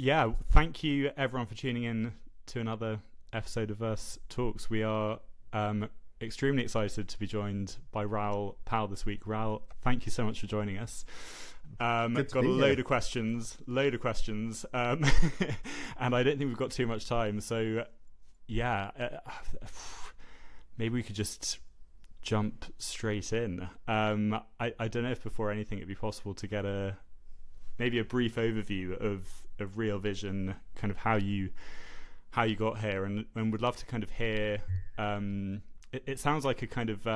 Yeah, thank you everyone for tuning in to another episode of Us Talks. We are extremely excited to be joined by Raoul Pal this week. Raoul, thank you so much for joining us. Got a load of questions, and I don't think we've got too much time. So, yeah, maybe we could just jump straight in. I don't know if before anything it'd be possible to get maybe a brief overview of Real Vision, kind of how you got here, and would love to kind of hear. It sounds like a kind of.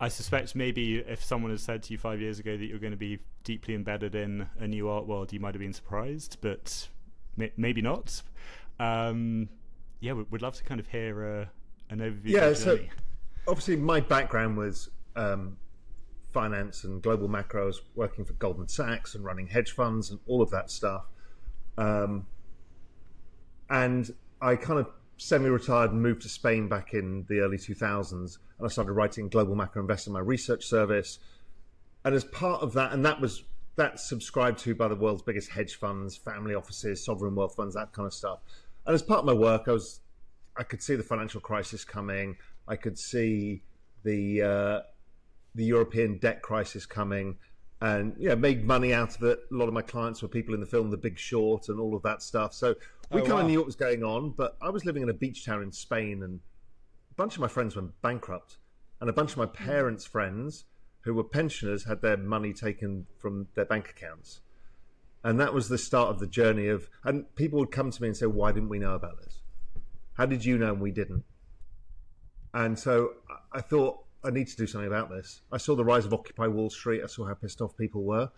I suspect maybe if someone had said to you 5 years ago that you're going to be deeply embedded in a new art world, you might have been surprised, but maybe not. Yeah, we'd love to kind of hear an overview. Yeah, of the so journey. Obviously my background was finance and global macros, working for Goldman Sachs and running hedge funds and all of that stuff. And I kind of semi-retired and moved to Spain back in the early 2000s, and I started writing Global Macro Investor, my research service. And as part of that, and that's subscribed to by the world's biggest hedge funds, family offices, sovereign wealth funds, that kind of stuff. And as part of my work, I could see the financial crisis coming. I could see the European debt crisis coming, and made money out of it. A lot of my clients were people in the film The Big Short and all of that stuff. So we kind of knew what was going on, but I was living in a beach town in Spain, and a bunch of my friends went bankrupt, and a bunch of my parents' friends who were pensioners had their money taken from their bank accounts. And that was the start of the journey and people would come to me and say, why didn't we know about this? How did you know and we didn't? And so I thought, I need to do something about this. I saw the rise of Occupy Wall Street. I saw how pissed off people were,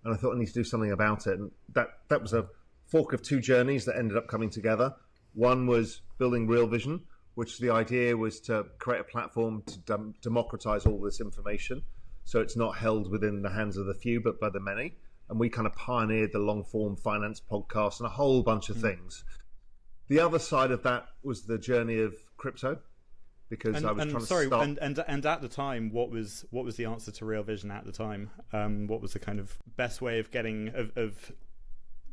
and I thought I need to do something about it. And that was a fork of two journeys that ended up coming together. One was building Real Vision, which the idea was to create a platform to democratize all this information, so it's not held within the hands of the few, but by the many. And we kind of pioneered the long-form finance podcast and a whole bunch of things. The other side of that was the journey of crypto. Because I was trying to start. And at the time, what was the answer to Real Vision at the time? What was the kind of best way of getting of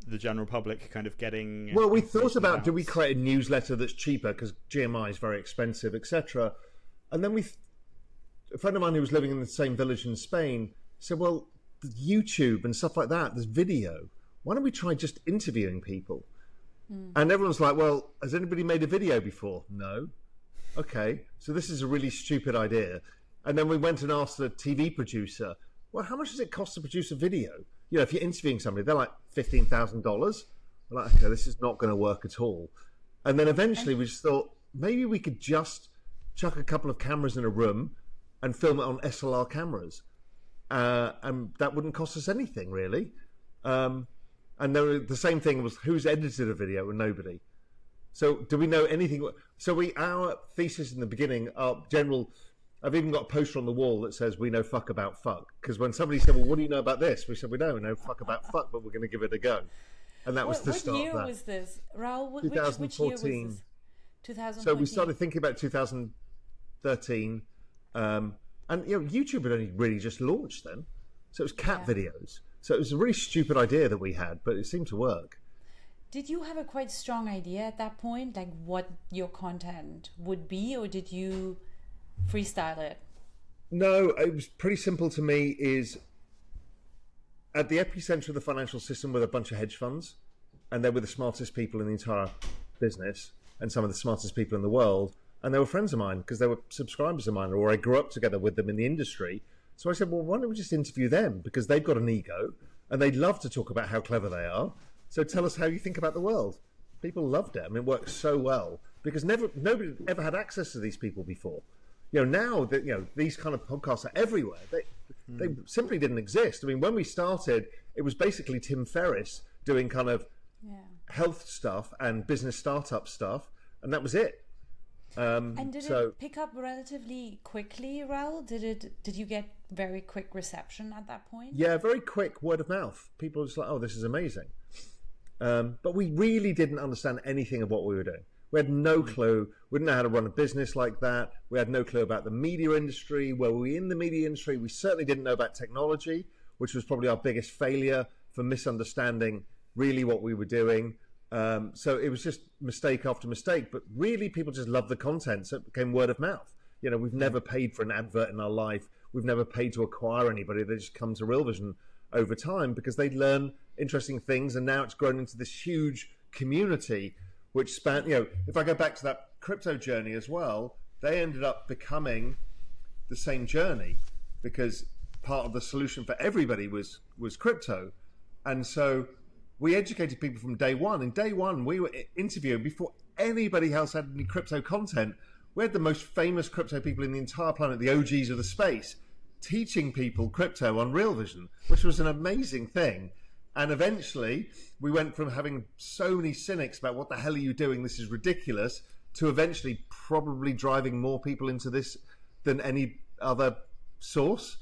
the general public kind of getting? Well, we thought about, do we create a newsletter that's cheaper because GMI is very expensive, etc. And then a friend of mine who was living in the same village in Spain said, well, YouTube and stuff like that, there's video. Why don't we try just interviewing people? And everyone's like, well, has anybody made a video before? No. Okay, so this is a really stupid idea. And then we went and asked the TV producer, well, how much does it cost to produce a video? If you're interviewing somebody, they're like $15,000. We're like, okay, this is not going to work at all. And then eventually we just thought, maybe we could just chuck a couple of cameras in a room and film it on SLR cameras. And that wouldn't cost us anything, really. And then the same thing was, who's edited a video? And nobody. So do we know anything? So our thesis in the beginning, our general, I've even got a poster on the wall that says, we know fuck about fuck. Because when somebody said, well, what do you know about this? We said, we don't know fuck about fuck, but we're going to give it a go. And that was the start of that. What year was this? Raoul, 2014. which year was this? 2014. So we started thinking about 2013. And YouTube had only really just launched then. So it was cat videos. So it was a really stupid idea that we had, but it seemed to work. Did you have a quite strong idea at that point, like what your content would be, or did you freestyle it? No, it was pretty simple to me. Is at the epicenter of the financial system were a bunch of hedge funds, and they were the smartest people in the entire business and some of the smartest people in the world. And they were friends of mine because they were subscribers of mine, or I grew up together with them in the industry. So I said, well, why don't we just interview them? Because they've got an ego and they'd love to talk about how clever they are. So tell us how you think about the world. People loved it. I mean, it worked so well because nobody ever had access to these people before. Now that these kind of podcasts are everywhere. They simply didn't exist. I mean, when we started, it was basically Tim Ferriss doing kind of health stuff and business startup stuff, and that was it. And did it pick up relatively quickly, Raoul? Did you get very quick reception at that point? Yeah, very quick word of mouth. People were just like, oh, this is amazing. But we really didn't understand anything of what we were doing. We had no clue. We didn't know how to run a business like that. We had no clue about the media industry. Were we in the media industry? We certainly didn't know about technology, which was probably our biggest failure. for misunderstanding really what we were doing. So it was just mistake after mistake, but really people just loved the content, so it became word of mouth. You know, we've never paid for an advert in our life. We've never paid to acquire anybody. They just come to Real Vision over time because they learn interesting things, and now it's grown into this huge community which span, you know, if I go back to that crypto journey as well, they ended up becoming the same journey because part of the solution for everybody was crypto. And so we educated people from day one. And day one, we were interviewing before anybody else had any crypto content. We had the most famous crypto people in the entire planet, the OGs of the space, teaching people crypto on Real Vision, which was an amazing thing. And eventually, we went from having so many cynics about what the hell are you doing, this is ridiculous, to eventually probably driving more people into this than any other source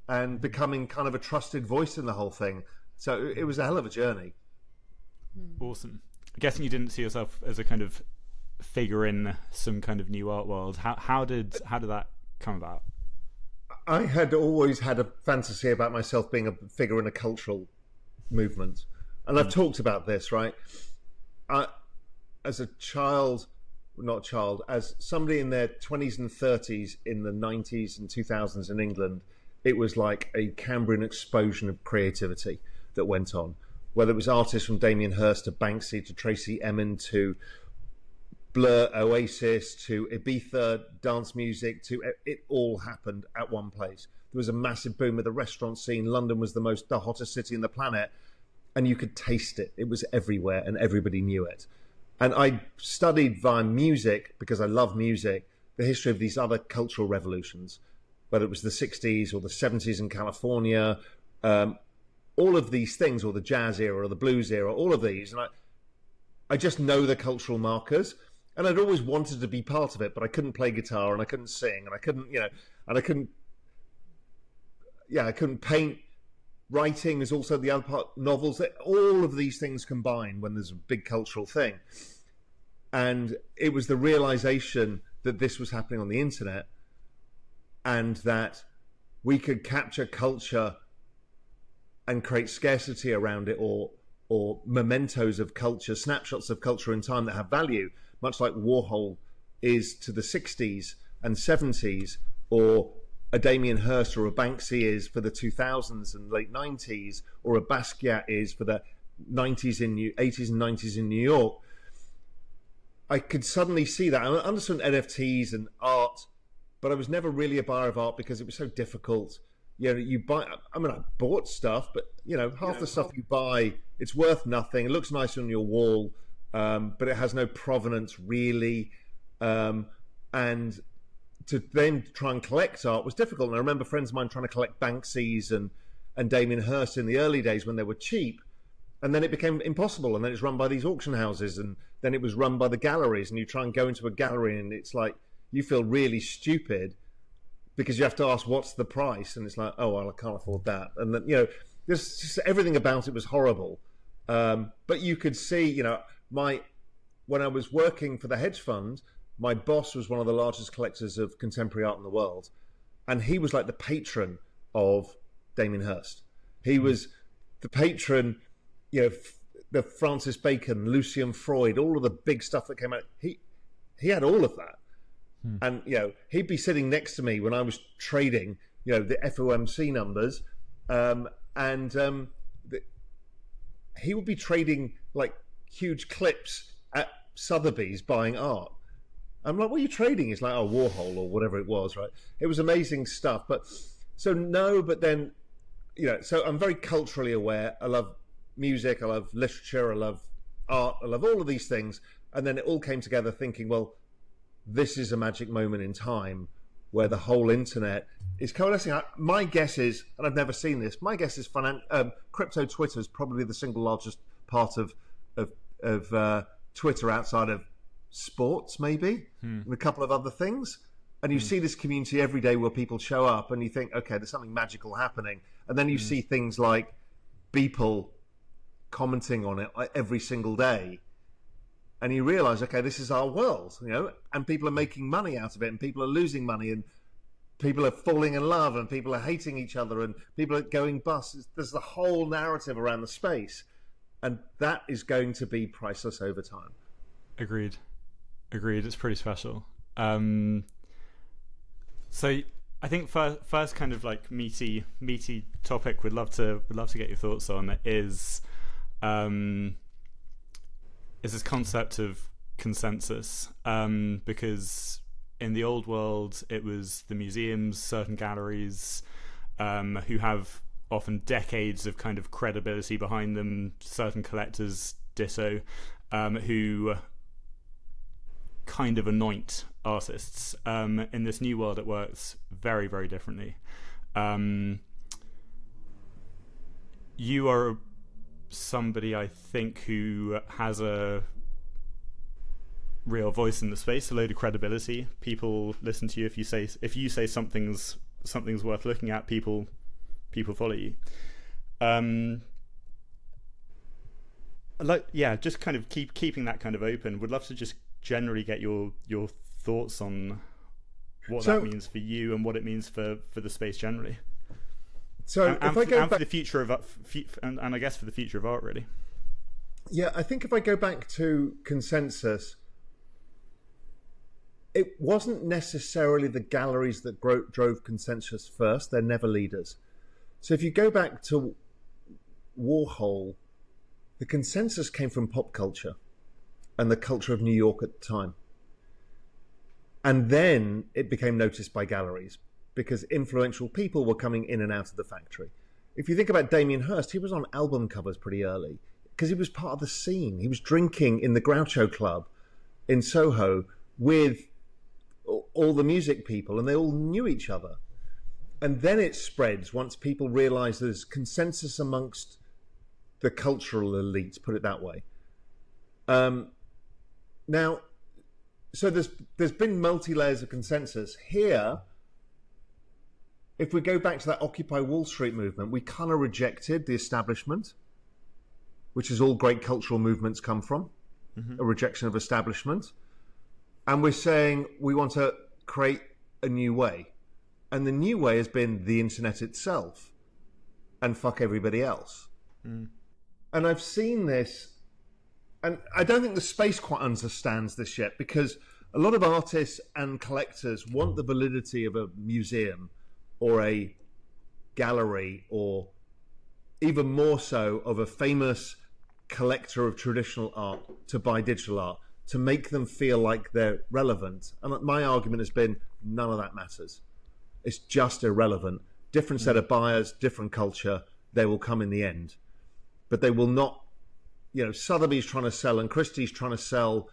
and becoming kind of a trusted voice in the whole thing. So it was a hell of a journey. Awesome. I'm guessing you didn't see yourself as a kind of figure in some kind of new art world. How did that come about? I had always had a fantasy about myself being a figure in a cultural movement, and I've talked about this, right? As a child, not child, as somebody in their 20s and 30s in the 90s and 2000s in England, it was like a Cambrian explosion of creativity that went on, whether it was artists from Damien Hirst to Banksy to Tracy Emin to Blur, Oasis to Ibiza, dance music to it all happened at one place. There was a massive boom of the restaurant scene. London was the hottest city in the planet, and you could taste it. It was everywhere, and everybody knew it. And I studied via music, because I love music, the history of these other cultural revolutions, whether it was the 60s or the 70s in California, all of these things, or the jazz era or the blues era, all of these. And I just know the cultural markers. And I'd always wanted to be part of it, but I couldn't play guitar and I couldn't sing and I couldn't, you know, and I couldn't paint. Writing is also the other part, novels, all of these things combine when there's a big cultural thing. And it was the realization that this was happening on the internet and that we could capture culture and create scarcity around it, or mementos of culture, snapshots of culture in time that have value, much like Warhol is to the 60s and 70s, or a Damien Hirst or a Banksy is for the 2000s and late 90s, or a Basquiat is for the 80s and 90s in New York. I could suddenly see that. I understood NFTs and art, but I was never really a buyer of art because it was so difficult. You know, you buy, I mean, I bought stuff, but you know, half the stuff you buy, it's worth nothing. It looks nice on your wall, but it has no provenance really. And to then try and collect art was difficult. And I remember friends of mine trying to collect Banksy's and Damien Hirst in the early days when they were cheap. And then it became impossible. And then it's run by these auction houses. And then it was run by the galleries. And you try and go into a gallery and it's like, you feel really stupid because you have to ask, what's the price? And it's like, oh, well, I can't afford that. And then, you know, there's just everything about it was horrible. But you could see, you know, when I was working for the hedge fund, my boss was one of the largest collectors of contemporary art in the world. And he was like the patron of Damien Hirst. He was the patron, you know, the Francis Bacon, Lucian Freud, all of the big stuff that came out. He had all of that. And, you know, he'd be sitting next to me when I was trading, you know, the FOMC numbers. He would be trading like huge clips at Sotheby's buying art. I'm like, what are you trading? It's like, oh, Warhol or whatever it was, right? It was amazing stuff. But then, you know, so I'm very culturally aware. I love music, I love literature, I love art, I love all of these things. And then it all came together thinking, well, this is a magic moment in time where the whole internet is coalescing. My guess is, and I've never seen this, my guess is crypto Twitter is probably the single largest part of Twitter outside of sports, maybe, and a couple of other things. And you see this community every day where people show up and you think, okay, there's something magical happening. And then you see things like Beeple commenting on it every single day. And you realize, okay, this is our world, you know, and people are making money out of it and people are losing money. And people are falling in love and people are hating each other and people are going bust. There's the whole narrative around the space, and that is going to be priceless over time. Agreed. It's pretty special. So I think first kind of like meaty topic would love to get your thoughts on is this concept of consensus, because in the old world it was the museums, certain galleries who have often decades of kind of credibility behind them, certain collectors ditto, who kind of anoint artists. In this new world it works very, very differently. You are somebody, I think, who has a real voice in the space, a load of credibility. People listen to you. If you say something's worth looking at, people follow you. Just kind of keeping that kind of open. Would love to just generally get your thoughts on what that means for you and what it means for the space generally. So for the future of and I guess for the future of art, really. Yeah, I think if I go back to consensus, it wasn't necessarily the galleries that drove consensus first. They're never leaders. So if you go back to Warhol, the consensus came from pop culture and the culture of New York at the time. And then it became noticed by galleries because influential people were coming in and out of the factory. If you think about Damien Hirst, he was on album covers pretty early because he was part of the scene. He was drinking in the Groucho Club in Soho with all the music people, and they all knew each other. And then it spreads once people realize there's consensus amongst the cultural elites, put it that way. Now, so there's been multi-layers of consensus. Here, if we go back to that Occupy Wall Street movement, we kind of rejected the establishment, which is all great cultural movements come from, a rejection of establishment. And we're saying we want to create a new way. And the new way has been the internet itself and fuck everybody else. And I've seen this, and I don't think the space quite understands this yet, because a lot of artists and collectors want the validity of a museum or a gallery, or even more so of a famous collector of traditional art to buy digital art, to make them feel like they're relevant. And my argument has been, none of that matters. It's just irrelevant. Different set of buyers, different culture, they will come in the end. But they will not, Sotheby's trying to sell and Christie's trying to sell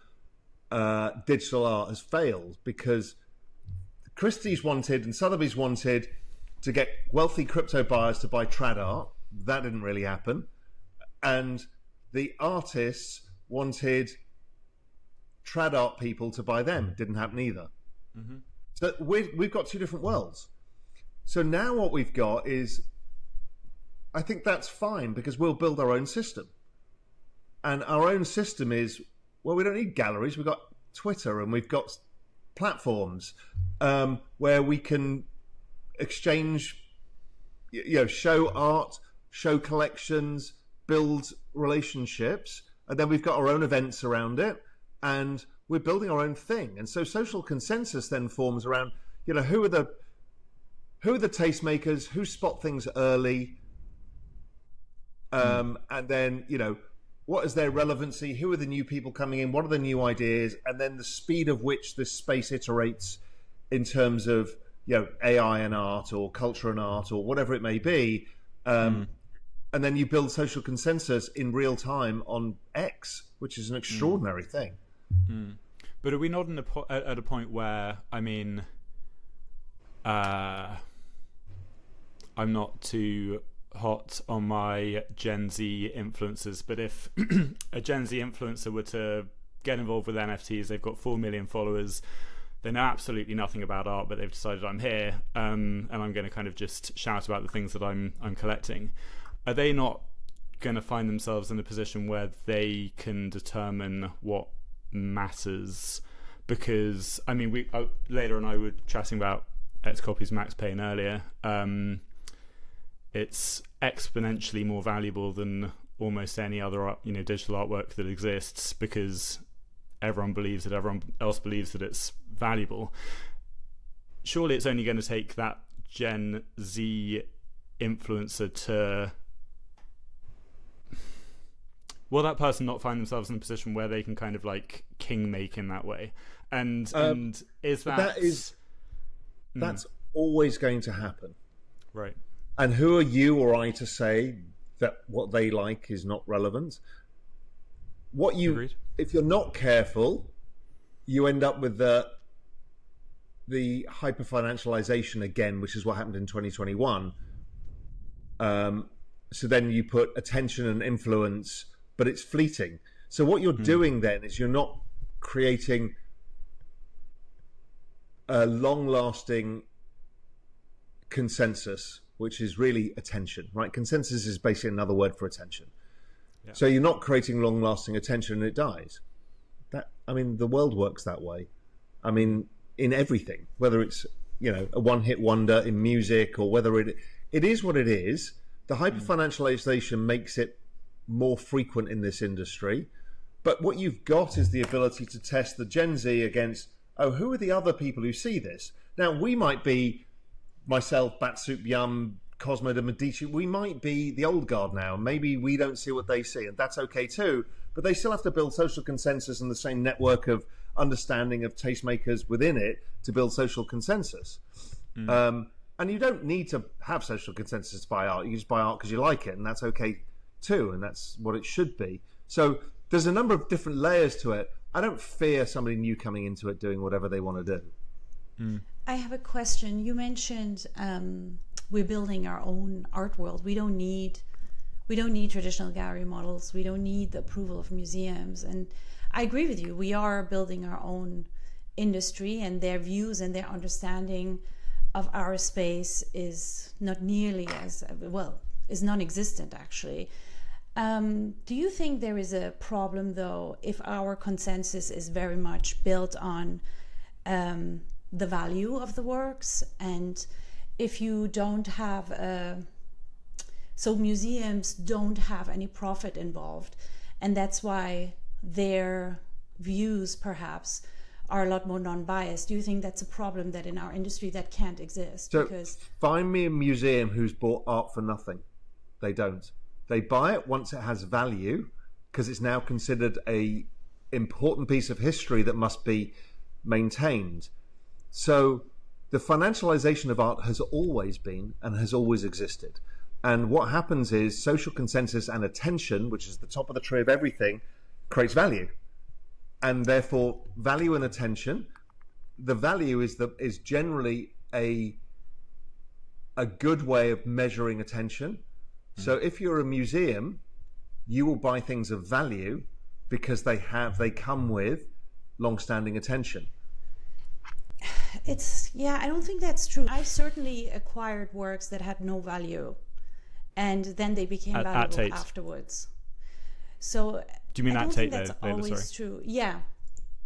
digital art has failed because Christie's wanted and Sotheby's wanted to get wealthy crypto buyers to buy trad art. That didn't really happen. And the artists wanted trad art people to buy them. Didn't happen either. So we've got two different worlds. So now what we've got is, I think that's fine because we'll build our own system. And our own system is, well, we don't need galleries. We've got Twitter and we've got platforms where we can exchange, show art, show collections, build relationships. And then we've got our own events around it. And we're building our own thing. And so social consensus then forms around, who are the tastemakers, who spot things early, and then, what is their relevancy? Who are the new people coming in? What are the new ideas? And then the speed of which this space iterates in terms of, AI and art or culture and art or whatever it may be. And then you build social consensus in real time on X, which is an extraordinary thing. But are we not at a point where, I'm not too hot on my Gen Z influencers, but if a Gen Z influencer were to get involved with NFTs, they've got 4 million followers, they know absolutely nothing about art, but they've decided I'm here, and I'm going to kind of just shout about the things that I'm collecting. Are they not going to find themselves in a position where they can determine what matters? Because Later and I were chatting about XCOPY's Max Payne earlier, it's exponentially more valuable than almost any other digital artwork that exists, because everyone else believes that it's valuable. Surely it's only going to take that Gen Z influencer to that person not find themselves in a position where they can kind of like king make in that way, and is that's always going to happen, right? And who are you or I to say that what they like is not relevant? Agreed. If you're not careful, you end up with the hyper financialization again, which is what happened in 2021. So then you put attention and influence, but it's fleeting. So what you're doing then is you're not creating a long-lasting consensus, which is really attention, right? Consensus is basically another word for attention. Yeah. So you're not creating long-lasting attention, and it dies. The world works that way. In everything, whether it's a one-hit wonder in music, or whether it is what it is. The hyper-financialization makes it more frequent in this industry. But what you've got is the ability to test the Gen Z against, who are the other people who see this? Now, we might be, myself, Batsup Yum, Cosmo de Medici, we might be the old guard now. Maybe we don't see what they see, and that's okay too. But they still have to build social consensus and the same network of understanding of tastemakers within it to build social consensus. And you don't need to have social consensus to buy art. You just buy art because you like it, and that's okay too, and that's what it should be. So there's a number of different layers to it. I don't fear somebody new coming into it doing whatever they want to do. I have a question. You mentioned we're building our own art world. We don't need traditional gallery models. We don't need the approval of museums. And I agree with you. We are building our own industry, and their views and their understanding of our space is not nearly is non-existent actually. Do you think there is a problem though if our consensus is very much built on the value of the works, and if you don't have so museums don't have any profit involved, and that's why their views perhaps are a lot more non-biased? Do you think that's a problem that in our industry that can't exist? So because find me a museum who's bought art for nothing. They don't. They buy it once it has value, because it's now considered a important piece of history that must be maintained. So the financialization of art has always been and has always existed. And what happens is social consensus and attention, which is the top of the tree of everything, creates value. And therefore, value and attention, the value is generally a good way of measuring attention. So if you're a museum, you will buy things of value because they come with long-standing attention. I don't think that's true. I've certainly acquired works that had no value, and then they became valuable afterwards. So do you mean at Tate? That's always true. Yeah.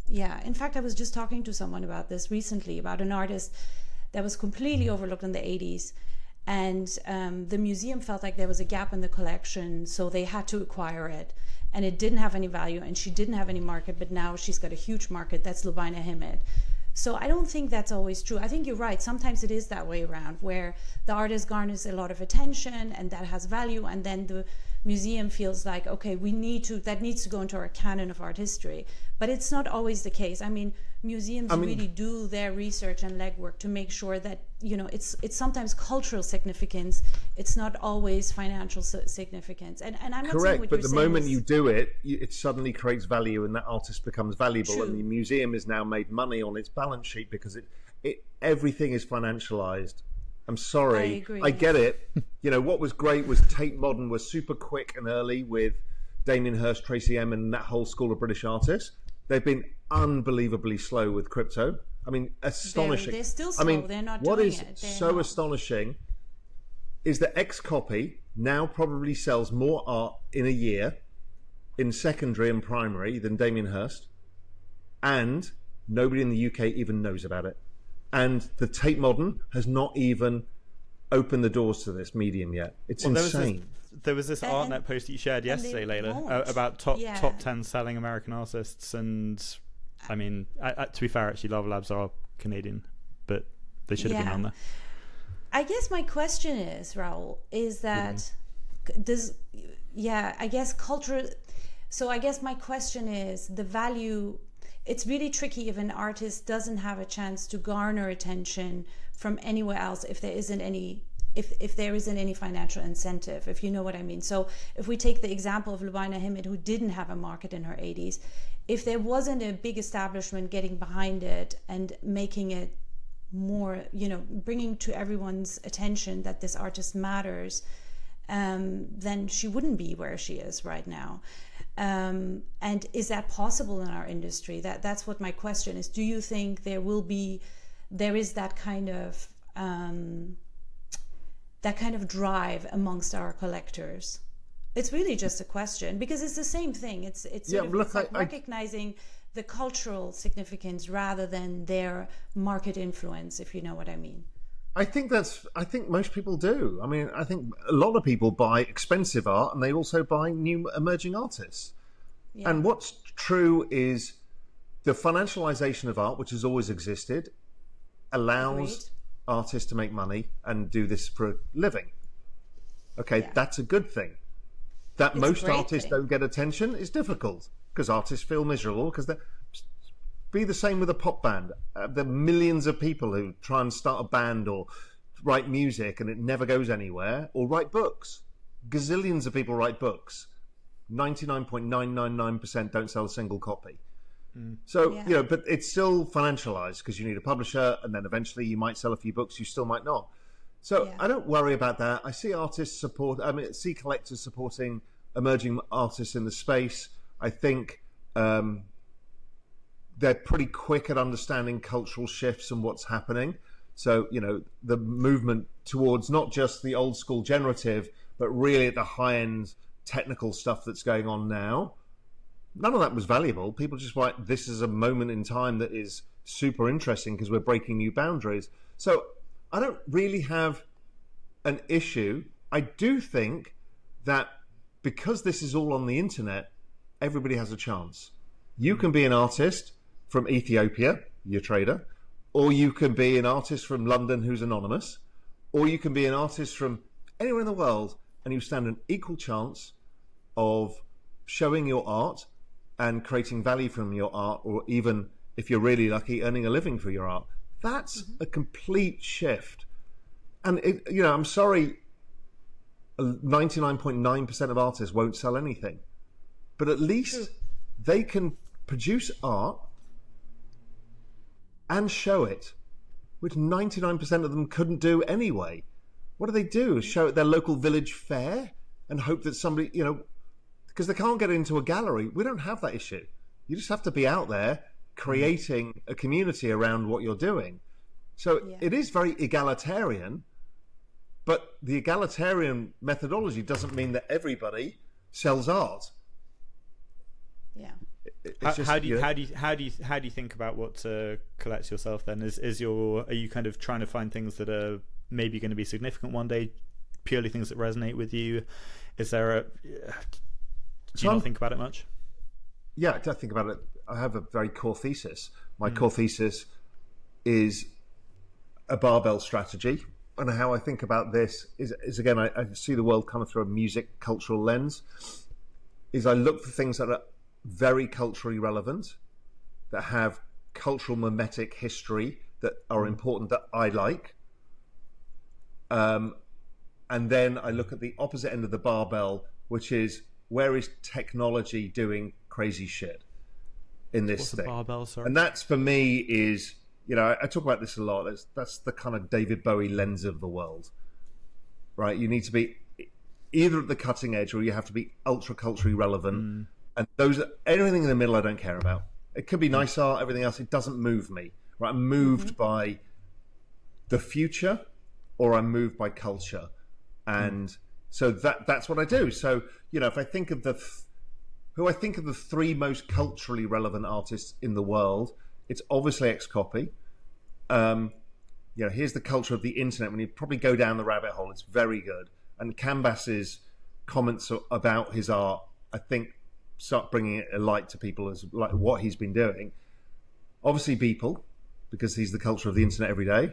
In fact, I was just talking to someone about this recently, about an artist that was completely overlooked in the 80s, and the museum felt like there was a gap in the collection, so they had to acquire it, and it didn't have any value, and she didn't have any market, but now she's got a huge market. That's Lubina Himid. So I don't think that's always true. I think you're right. Sometimes it is that way around, where the artist garners a lot of attention and that has value, and then the museum feels like, okay, that needs to go into our canon of art history. But it's not always the case. I mean, museums really do their research and legwork to make sure that, it's sometimes cultural significance. It's not always financial significance. And I'm not saying what but you're the saying moment you do it, it suddenly creates value, and that artist becomes valuable. True. And the museum is now made money on its balance sheet because everything is financialized. I'm sorry. I agree. I get it. What was great was Tate Modern was super quick and early with Damien Hirst, Tracy M, and that whole school of British artists. They've been unbelievably slow with crypto. I mean, astonishing. They're still slow. They're not doing it. What is so astonishing is that XCOPY now probably sells more art in a year in secondary and primary than Damien Hirst, and nobody in the UK even knows about it. And the Tate Modern has not even opened the doors to this medium yet. It's insane. There was this ArtNet post that you shared yesterday, Layla, about top 10 selling American artists, and I mean, to be fair, actually, Lava Labs are Canadian, but they should have been on there. I guess my question is, Raoul, is that I guess culture. So I guess my question is the value. It's really tricky if an artist doesn't have a chance to garner attention from anywhere else if there isn't any. If there isn't any financial incentive, if you know what I mean. So if we take the example of Lubaina Himid, who didn't have a market in her 80s, if there wasn't a big establishment getting behind it and making it more, bringing to everyone's attention that this artist matters, then she wouldn't be where she is right now. And is that possible in our industry? That's what my question is. Do you think there is that kind of drive amongst our collectors? It's really just a question, because it's the same thing. It's recognizing the cultural significance rather than their market influence, if you know what I mean. I think most people do. I mean, I think a lot of people buy expensive art and they also buy new emerging artists. Yeah. And what's true is the financialization of art, which has always existed, allows artists to make money and do this for a living. Okay, that's a good thing. That most artists don't get attention is difficult, because artists feel miserable, because be the same with a pop band. There are millions of people who try and start a band or write music and it never goes anywhere, or write books. Gazillions of people write books. 99.999% don't sell a single copy. So, but it's still financialized, because you need a publisher, and then eventually you might sell a few books, you still might not. So I don't worry about that. I see see collectors supporting emerging artists in the space. I think they're pretty quick at understanding cultural shifts and what's happening. So, the movement towards not just the old school generative, but really at the high end technical stuff that's going on now. None of that was valuable. People just write, this is a moment in time that is super interesting because we're breaking new boundaries. So I don't really have an issue. I do think that because this is all on the internet, everybody has a chance. You can be an artist from Ethiopia, your trader, or you can be an artist from London who's anonymous, or you can be an artist from anywhere in the world, and you stand an equal chance of showing your art and creating value from your art, or even, if you're really lucky, earning a living for your art. That's a complete shift. And, I'm sorry, 99.9% of artists won't sell anything. But at least they can produce art and show it, which 99% of them couldn't do anyway. What do? Show at their local village fair and hope that somebody, because they can't get into a gallery. We don't have that issue. You just have to be out there creating a community around what you're doing. So it is very egalitarian, but the egalitarian methodology doesn't mean that everybody sells art. Yeah. How do you think about what to collect yourself then? Are you kind of trying to find things that are maybe going to be significant one day, purely things that resonate with you? Is there do you not think about it much? Yeah, I don't think about it. I have a very core thesis. My core thesis is a barbell strategy. And how I think about this is again, I see the world kind of through a music cultural lens. Is I look for things that are very culturally relevant, that have cultural mimetic history, that are important, that I like. And then I look at the opposite end of the barbell, which is, where is technology doing crazy shit in this thing? Barbell, sorry. And that's, for me, is, I talk about this a lot. That's the kind of David Bowie lens of the world, right? You need to be either at the cutting edge, or you have to be ultra culturally relevant. And anything in the middle I don't care about. It could be nice art, everything else, it doesn't move me. Right? I'm moved by the future, or I'm moved by culture. And so that's what I do. So, if I think of the three most culturally relevant artists in the world, it's obviously XCOPY. here's the culture of the internet. When you probably go down the rabbit hole, it's very good. And Canvas's comments about his art, I think, start bringing it a light to people as like what he's been doing. Obviously Beeple, because he's the culture of the internet every day.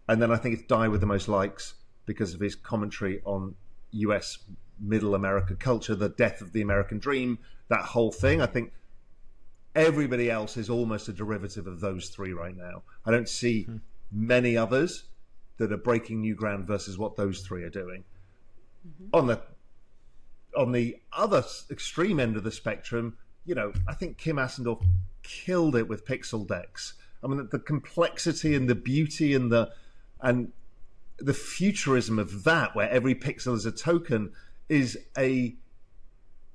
And then I think it's Die with the Most Likes because of his commentary on US middle America culture, the death of the American dream, that whole thing. I think everybody else is almost a derivative of those three right now. I don't see many others that are breaking new ground versus what those three are doing. On the other extreme end of the spectrum, I think Kim Asendorf killed it with pixel decks. I mean, the complexity and the beauty and the futurism of that, where every pixel is a token, is a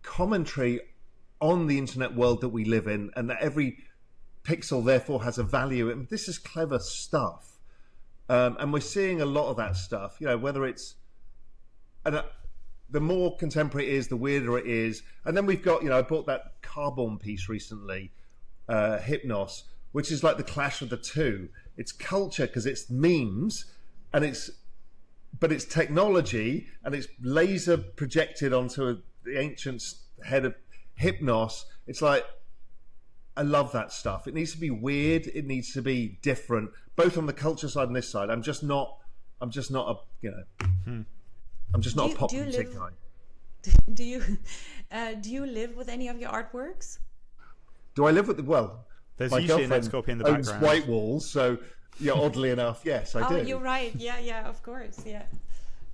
commentary on the internet world that we live in, and that every pixel therefore has a value. And this is clever stuff, and we're seeing a lot of that stuff. Whether it's the more contemporary it is, the weirder it is. And then we've got, I bought that Carbon piece recently, Hypnos, which is like the clash of the two. It's culture because it's memes, but it's technology, and it's laser projected onto the ancient head of Hypnos. It's like, I love that stuff. It needs to be weird. It needs to be different, both on the culture side and this side. I'm just not a pop music guy. Do you live with any of your artworks? Do I live with there's my usually an girlfriend XCOPY in the owns background. white walls, so oddly enough, yes, I do. Oh, you're right. Yeah, of course. Yeah,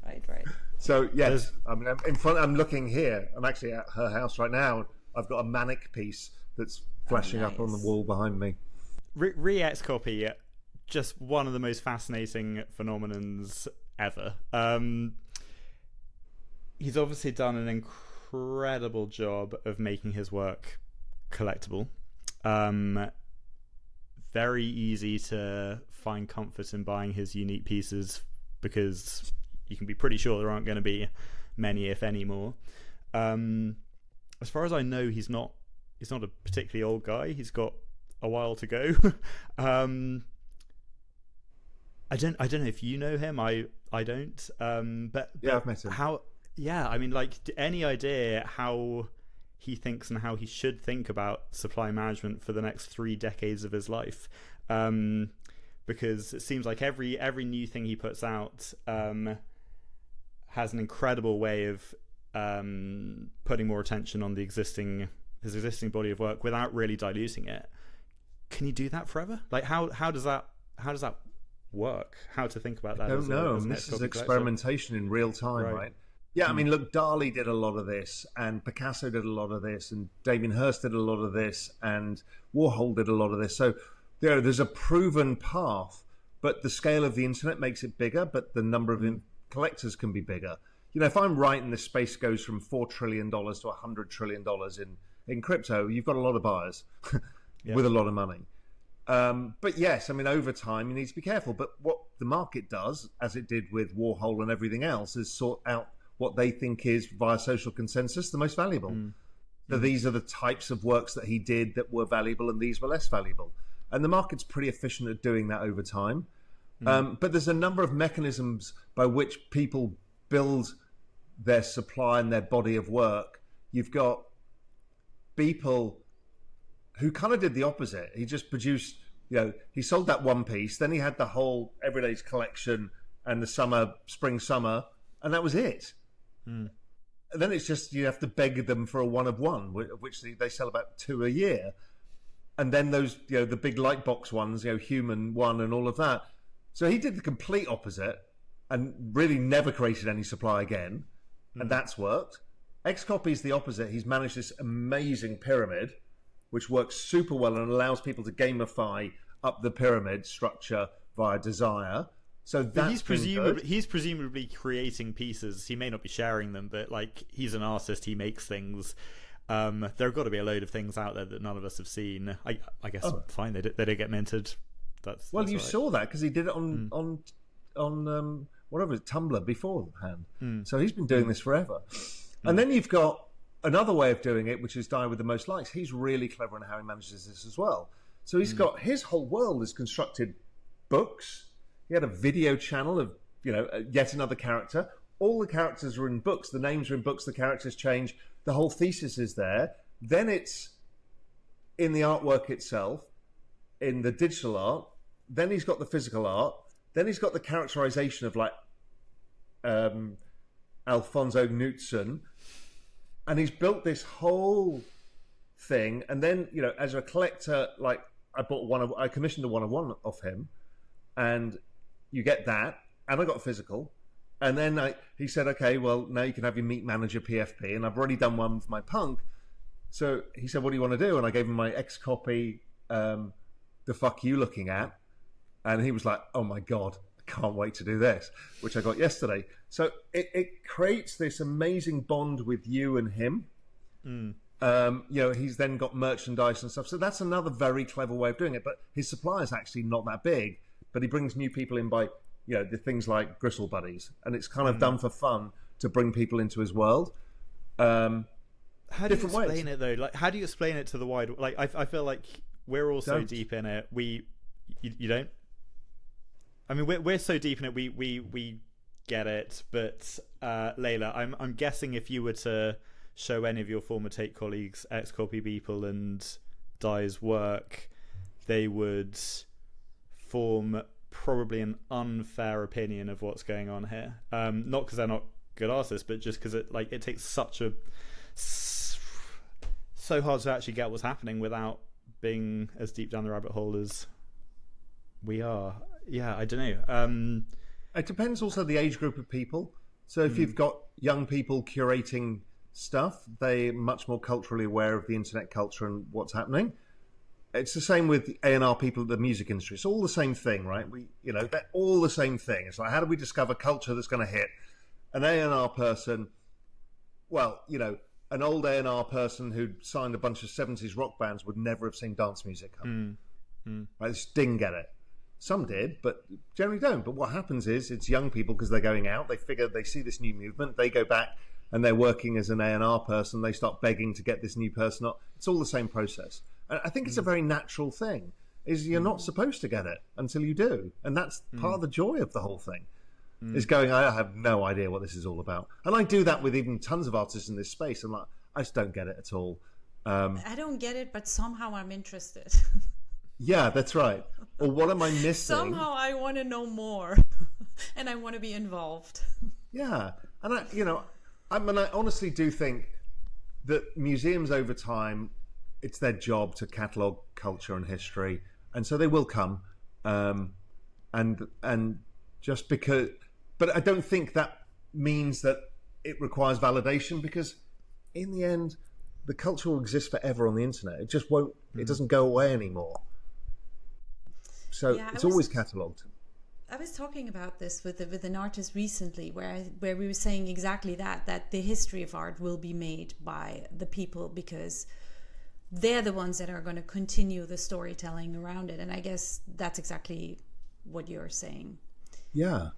right. So yes, I mean, I'm in front. I'm looking here. I'm actually at her house right now. I've got a manic piece that's flashing up on the wall behind me. XCOPY, just one of the most fascinating phenomenons ever. He's obviously done an incredible job of making his work collectible. Very easy to find comfort in buying his unique pieces because you can be pretty sure there aren't going to be many, if any, more. As far as I know, he's not a particularly old guy. He's got a while to go. I don't know if you know him. I don't. But I've met him. I mean, any idea how he thinks and how he should think about supply management for the next 3 decades of his life? Because it seems like every new thing he puts out has an incredible way of putting more attention on his existing body of work without really diluting it. Can you do that forever? Like how does that work? How to think about that? I don't know. This is experimentation in real time, right? Yeah, I mean, look, Dali did a lot of this, and Picasso did a lot of this, and Damien Hirst did a lot of this, and Warhol did a lot of this. So there's a proven path, but the scale of the internet makes it bigger, but the number of collectors can be bigger. If I'm right and this space goes from $4 trillion to $100 trillion in crypto, you've got a lot of buyers with a lot of money. But yes, I mean, over time, you need to be careful. But what the market does, as it did with Warhol and everything else, is sort out what they think is, via social consensus, the most valuable. So these are the types of works that he did that were valuable, and these were less valuable. And the market's pretty efficient at doing that over time. But there's a number of mechanisms by which people build their supply and their body of work. You've got Beeple, who kind of did the opposite. He just produced, he sold that one piece, then he had the whole Everyday's collection and the spring summer, and that was it. And then it's just, you have to beg them for a one of one, which they sell about 2 a year. And then those, the big light box ones, Human One and all of that. So he did the complete opposite and really never created any supply again. And that's worked. XCOPY is the opposite. He's managed this amazing pyramid, which works super well and allows people to gamify up the pyramid structure via desire. So he's presumably creating pieces. He may not be sharing them, but he's an artist. He makes things. There have got to be a load of things out there that none of us have seen. I guess fine. They don't get minted. That's you saw that because he did it on whatever Tumblr beforehand. So he's been doing this forever. And then you've got another way of doing it, which is Die with the Most Likes. He's really clever in how he manages this as well. So he's got his whole world is constructed books. He had a video channel of, yet another character. All the characters are in books. The names are in books. The characters change. The whole thesis is there. Then it's in the artwork itself, in the digital art. Then he's got the physical art. Then he's got the characterization of like Alfonso Knudsen. And he's built this whole thing. And then, as a collector, like I commissioned a one-on-one of him, and you get that. And I got a physical. And then he said, okay, well, now you can have your Meet Manager PFP. And I've already done one for my punk. So he said, what do you want to do? And I gave him my XCOPY, the fuck you looking at. And he was like, oh my God, I can't wait to do this, which I got yesterday. So it creates this amazing bond with you and him. He's then got merchandise and stuff. So that's another very clever way of doing it. But his supply is actually not that big. But he brings new people in by... the things like Gristle Buddies, and it's kind of done for fun to bring people into his world. How do you explain it though? Like, how do you explain it to the wide? Like, I feel like we're all so deep in it. You don't. I mean, we're so deep in it. We get it. But Layla, I'm guessing if you were to show any of your former Take colleagues XCOPY, Beeple, and Dye's work, they would form probably an unfair opinion of what's going on here. Not because they're not good artists, but just because it takes so hard to actually get what's happening without being as deep down the rabbit hole as we are. Yeah, I don't know. It depends also the age group of people. So if you've got young people curating stuff, they're much more culturally aware of the internet culture and what's happening. It's the same with A&R people in the music industry. It's all the same thing, right? They're all the same thing. It's like, how do we discover culture that's going to hit? An A&R person, an old A&R person who'd signed a bunch of 70s rock bands would never have seen dance music come. Right? They just didn't get it. Some did, but generally don't. But what happens is it's young people because they're going out. They figure they see this new movement. They go back and they're working as an A&R person. They start begging to get this new person up. It's all the same process. I think it's a very natural thing, is you're not supposed to get it until you do. And that's part of the joy of the whole thing, is going, I have no idea what this is all about. And I do that with even tons of artists in this space. I'm like, I just don't get it at all. I don't get it, but somehow I'm interested. Yeah, that's right. Or what am I missing? Somehow I want to know more and I want to be involved. Yeah. And I honestly do think that museums over time, it's their job to catalogue culture and history, and so they will come. And just because, but I don't think that means that it requires validation, because in the end, the culture will exist forever on the internet. It just won't. It doesn't go away anymore. So it's always catalogued. I was talking about this with an artist recently, where we were saying exactly that the history of art will be made by the people, because they're the ones that are going to continue the storytelling around it. And I guess that's exactly what you're saying. Yeah.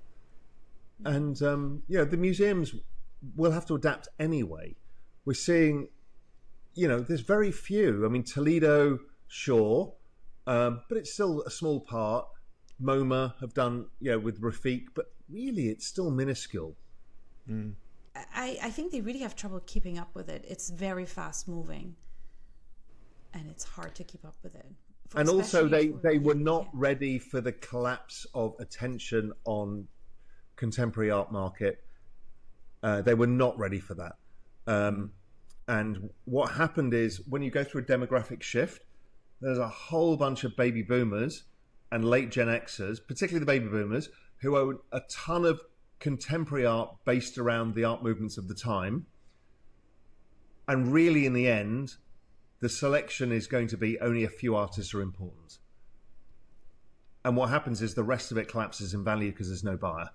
And, the museums will have to adapt anyway. We're seeing, there's very few. I mean, Toledo, sure, but it's still a small part. MoMA have done, with Rafiq, but really it's still minuscule. I think they really have trouble keeping up with it. It's very fast moving. And it's hard to keep up with it. And also they were not ready for the collapse of attention on contemporary art market. They were not ready for that. And what happened is, when you go through a demographic shift, there's a whole bunch of baby boomers and late Gen Xers, particularly the baby boomers, who own a ton of contemporary art based around the art movements of the time. And really, in the end, the selection is going to be only a few artists are important. And what happens is the rest of it collapses in value because there's no buyer.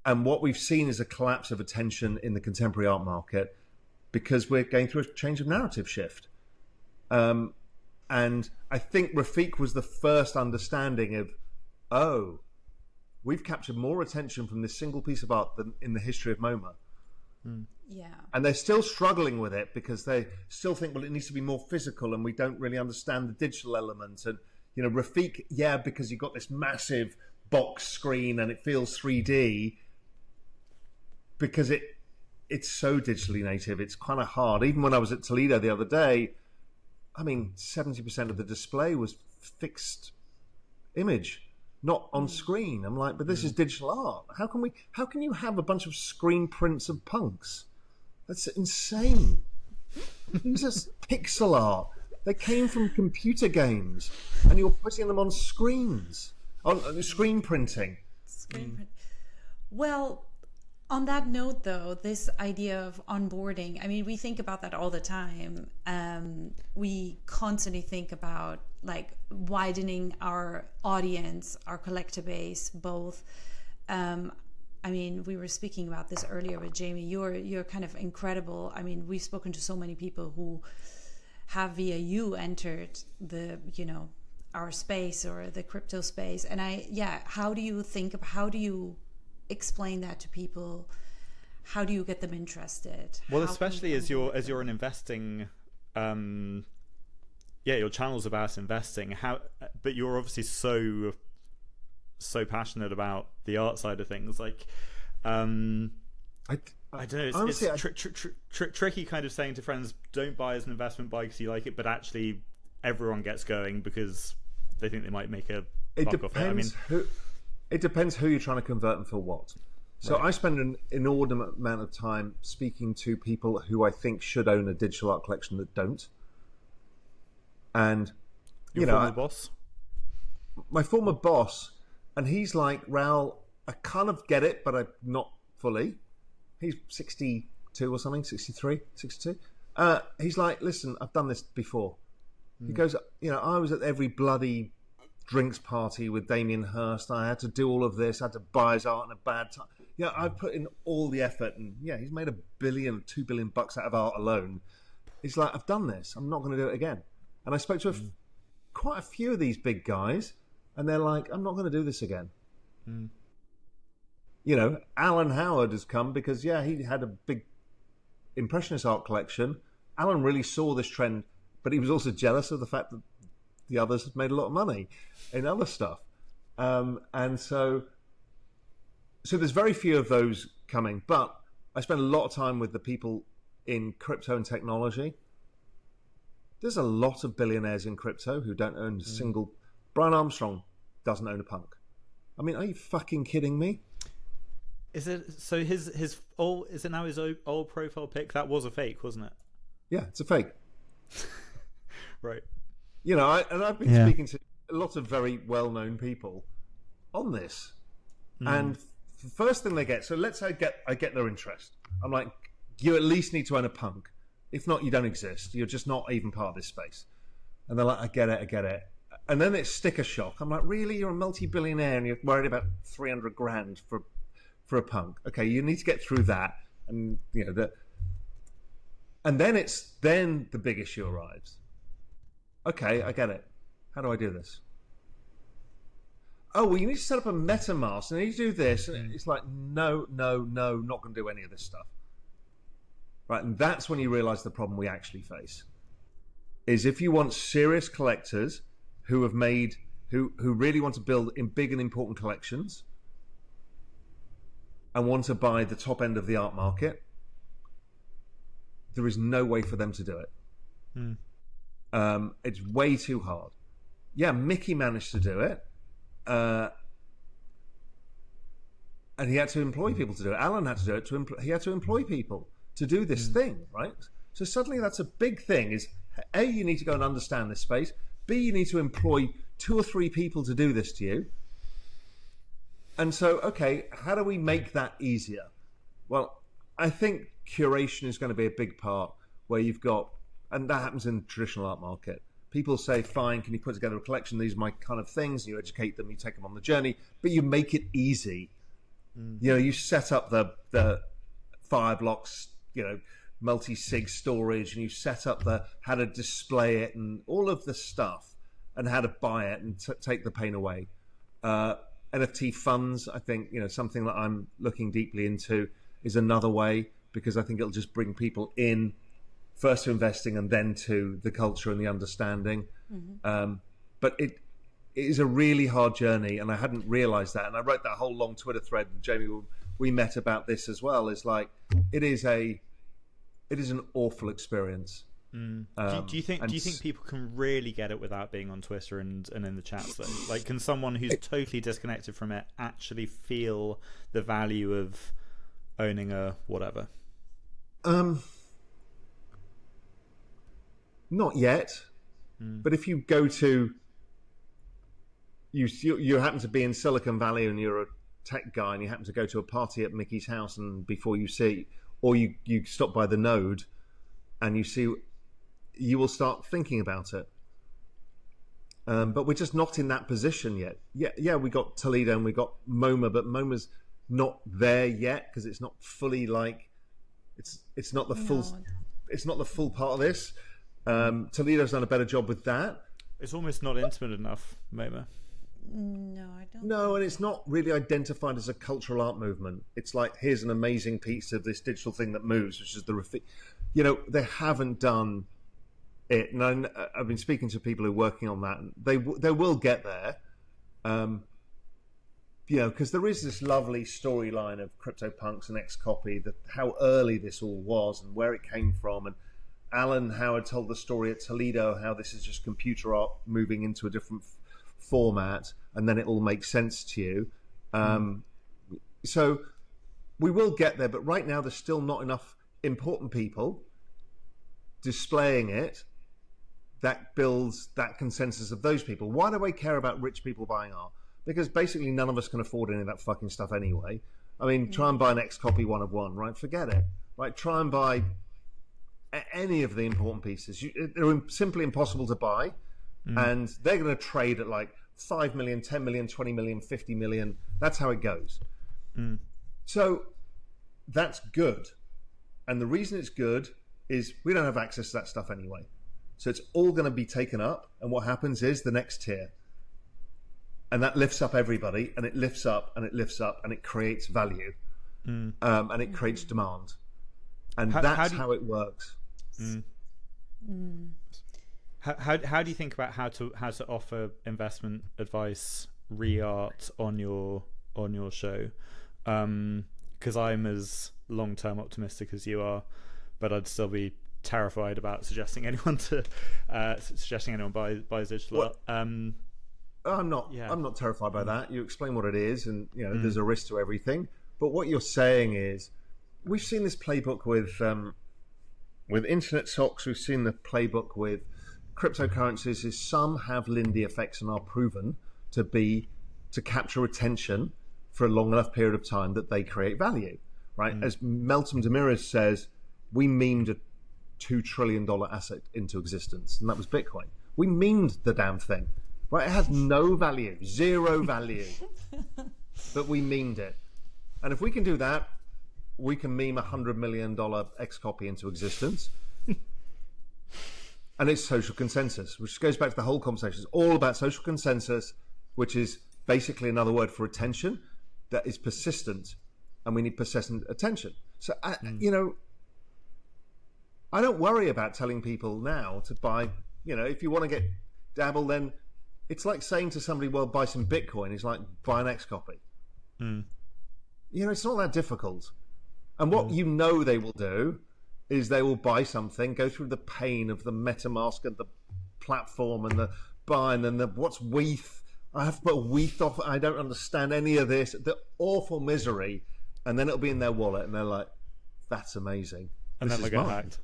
And what we've seen is a collapse of attention in the contemporary art market because we're going through a change of narrative shift. And I think Rafiq was the first understanding of, we've captured more attention from this single piece of art than in the history of MoMA. Yeah. And they're still struggling with it because they still think, well, it needs to be more physical, and we don't really understand the digital element. And, Rafiq, because you've got this massive box screen and it feels 3D because it's so digitally native. It's kind of hard. Even when I was at Toledo the other day, I mean, 70% of the display was fixed image, not on screen. I'm like, but this is digital art. How can you have a bunch of screen prints of punks? That's insane. It's just pixel art. They came from computer games, and you're putting them on screens, on screen printing. Well, on that note, though, this idea of onboarding, I mean, we think about that all the time. We constantly think about like widening our audience, our collector base, both. I mean, we were speaking about this earlier with Jamie. You're kind of incredible. I mean, we've spoken to so many people who have via you entered the, our space or the crypto space. And how do you explain that to people? How do you get them interested? Well, especially as you're an investing, your channel's about investing. But you're obviously so passionate about the art side of things. Like, I don't know. Honestly, it's tricky kind of saying to friends, don't buy as an investment, buy because you like it. But actually, everyone gets going because they think they might make a buck off it. I mean, it depends who you're trying to convert and for what. So I spend an inordinate amount of time speaking to people who I think should own a digital art collection that don't. And your former boss? My former boss, and he's like, Raoul, I kind of get it, but not fully. He's 62 or something, 63, 62. He's like, listen, I've done this before. He goes, I was at every bloody drinks party with Damien Hirst. I had to do all of this. I had to buy his art in a bad time. I put in all the effort, and he's made $1 billion, $2 billion bucks out of art alone. He's like, I've done this. I'm not going to do it again. And I spoke to quite a few of these big guys, and they're like, I'm not going to do this again. Alan Howard has come because, he had a big Impressionist art collection. Alan really saw this trend, but he was also jealous of the fact that the others had made a lot of money in other stuff. And so there's very few of those coming, but I spend a lot of time with the people in crypto and technology. There's a lot of billionaires in crypto who don't own a single. Brian Armstrong doesn't own a punk. I mean, are you fucking kidding me? Is it so? His old, is it now his old profile pic? That was a fake, wasn't it? Yeah, it's a fake. Right. I've been speaking to a lot of very well-known people on this, and the first thing they get. So let's say I get their interest. I'm like, you at least need to own a punk. If not, you don't exist. You're just not even part of this space. And they're like, I get it. And then it's sticker shock. I'm like, really? You're a multi-billionaire and you're worried about 300 grand for a punk? Okay, you need to get through that. And and then the big issue arrives. Okay, I get it. How do I do this? Oh, well, you need to set up a MetaMask and you need to do this. And it's like, no, not going to do any of this stuff. Right, and that's when you realize the problem we actually face is if you want serious collectors who really want to build in big and important collections and want to buy the top end of the art market, there is no way for them to do it. It's way too hard. Mickey managed to do it, and he had to employ people to do it. Alan had to do it. He had to employ people to do this thing, right? So suddenly that's a big thing is, A, you need to go and understand this space. B, you need to employ 2 or 3 people to do this to you. And so, okay, how do we make that easier? Well, I think curation is going to be a big part where you've got, and that happens in the traditional art market. People say, fine, can you put together a collection? These are my kind of things. You educate them, you take them on the journey, but you make it easy. You set up the Fireblocks, multi-sig storage, and you set up how to display it and all of the stuff and how to buy it and take the pain away. NFT funds, I think, something that I'm looking deeply into is another way, because I think it'll just bring people in first to investing and then to the culture and the understanding. But it is a really hard journey, and I hadn't realised that. And I wrote that whole long Twitter thread, and Jamie, we met about this as well. It's like it is an awful experience. Do you think people can really get it without being on Twitter and in the chats though? Like, can someone who's totally disconnected from it actually feel the value of owning a whatever? Not yet. But if you go to you happen to be in Silicon Valley and you're a tech guy and you happen to go to a party at Mickey's house, and before you see, or you stop by the Node and you see, you will start thinking about it. But we're just not in that position yet. Yeah, we got Toledo and we got MoMA, but MoMA's not there yet because it's not fully like it's not the full it's not the full part of this. Toledo's done a better job with that. It's almost not intimate enough, MoMA. No, I don't. No, and it's not really identified as a cultural art movement. It's like, here's an amazing piece of this digital thing that moves, which is they haven't done it. And I've been speaking to people who are working on that. And they will get there, because there is this lovely storyline of CryptoPunks and XCOPY, that how early this all was and where it came from. And Alan Howard told the story at Toledo, how this is just computer art moving into a different format, and then it all makes sense to you. So we will get there, but right now there's still not enough important people displaying it that builds that consensus of those people. Why do I care about rich people buying art? Because basically none of us can afford any of that fucking stuff anyway. I mean, try and buy an XCOPY 1 of 1, right? Forget it. Right? Try and buy any of the important pieces. They're simply impossible to buy. And they're going to trade at like 5 million, 10 million, 20 million, 50 million. That's how it goes. So that's good. And the reason it's good is we don't have access to that stuff anyway. So it's all going to be taken up. And what happens is the next tier. And that lifts up everybody, and it lifts up and it lifts up, and it creates value. And it creates demand. And that's how it works. How do you think about how to offer investment advice, re-art on your show? Because I'm as long-term optimistic as you are, but I'd still be terrified about suggesting anyone buys digital art. I'm not terrified by that. You explain what it is, and there's a risk to everything. But what you're saying is, we've seen this playbook with internet stocks. We've seen the playbook with cryptocurrencies. Is some have Lindy effects and are proven to capture attention for a long enough period of time that they create value, right? As Meltem Demirors says, we memed a $2 trillion asset into existence, and that was Bitcoin. We memed the damn thing, right? It has no value, zero value, but we memed it. And if we can do that, we can meme $100 million XCOPY into existence. And it's social consensus, which goes back to the whole conversation. It's all about social consensus, which is basically another word for attention that is persistent, and we need persistent attention. So, I don't worry about telling people now to buy, if you want to dabble, then it's like saying to somebody, well, buy some Bitcoin. It's like, buy an XCOPY. It's not that difficult. And what they will do is they will buy something, go through the pain of the MetaMask and the platform and the buy, and then what's WETH? I have to put WETH off. I don't understand any of this. The awful misery. And then it'll be in their wallet, and they're like, that's amazing. And then they get hacked.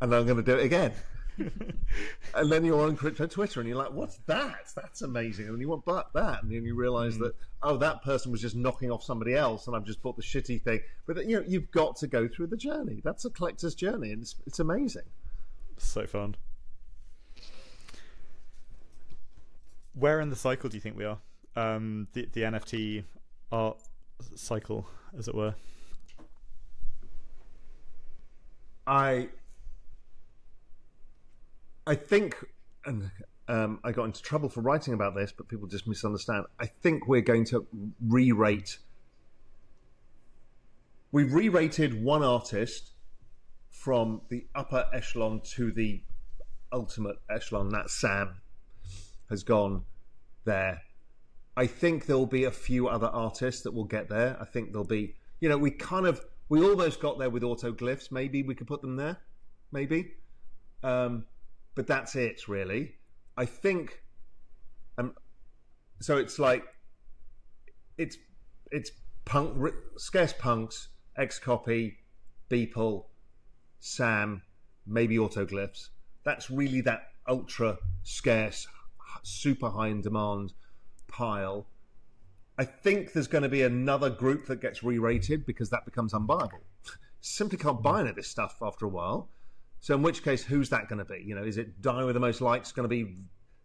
And then I'm going to do it again. And then you're on crypto Twitter, and you're like, what's that? That's amazing. And you want that, and then you realize that, that person was just knocking off somebody else, and I've just bought the shitty thing. But you've got to go through the journey. That's a collector's journey, and it's amazing. So fun. Where in the cycle do you think we are? The NFT art cycle, as it were. I think, and I got into trouble for writing about this, but people just misunderstand. I think we're going to re-rate. We've re-rated one artist from the upper echelon to the ultimate echelon. That Sam has gone there. I think there'll be a few other artists that will get there. I think there'll be, we almost got there with autoglyphs. Maybe we could put them there, maybe. But that's it, really. I think, so it's like, it's scarce punks, XCOPY, Beeple, Sam, maybe autoglyphs. That's really that ultra scarce, super high in demand pile. I think there's going to be another group that gets re-rated because that becomes unbuyable. Simply can't buy any of this stuff after a while. So in which case, who's that going to be? Is it Die with the most likes going to be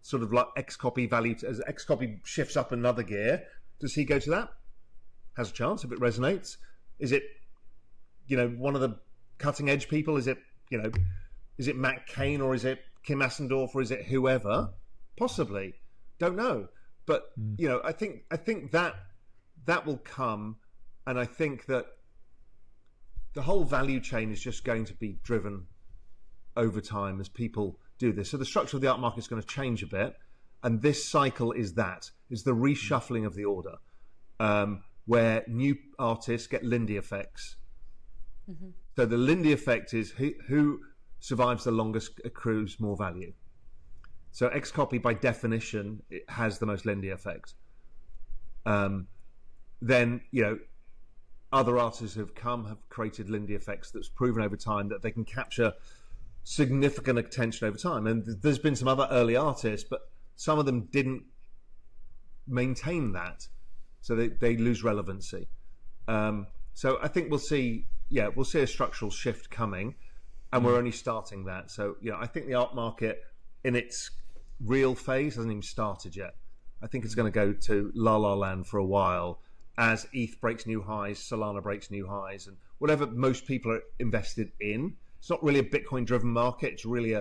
sort of like XCOPY value? As XCOPY shifts up another gear, does he go to that? Has a chance if it resonates. Is it, one of the cutting edge people? Is it Matt Cain, or is it Kim Assendorf, or is it whoever? Possibly, don't know. But I think that will come, and I think that the whole value chain is just going to be driven over time as people do this. So the structure of the art market is going to change a bit, and this cycle is the reshuffling of the order, where new artists get Lindy effects. Mm-hmm. So the Lindy effect is who survives the longest accrues more value. So XCOPY, by definition, it has the most Lindy effect. Then, other artists have created Lindy effects that's proven over time that they can capture significant attention over time. And there's been some other early artists, but some of them didn't maintain that. So they lose relevancy. So I think we'll see a structural shift coming, and we're only starting that. So, I think the art market in its real phase hasn't even started yet. I think it's going to go to La La Land for a while as ETH breaks new highs, Solana breaks new highs, and whatever most people are invested in. It's not really a Bitcoin-driven market. It's really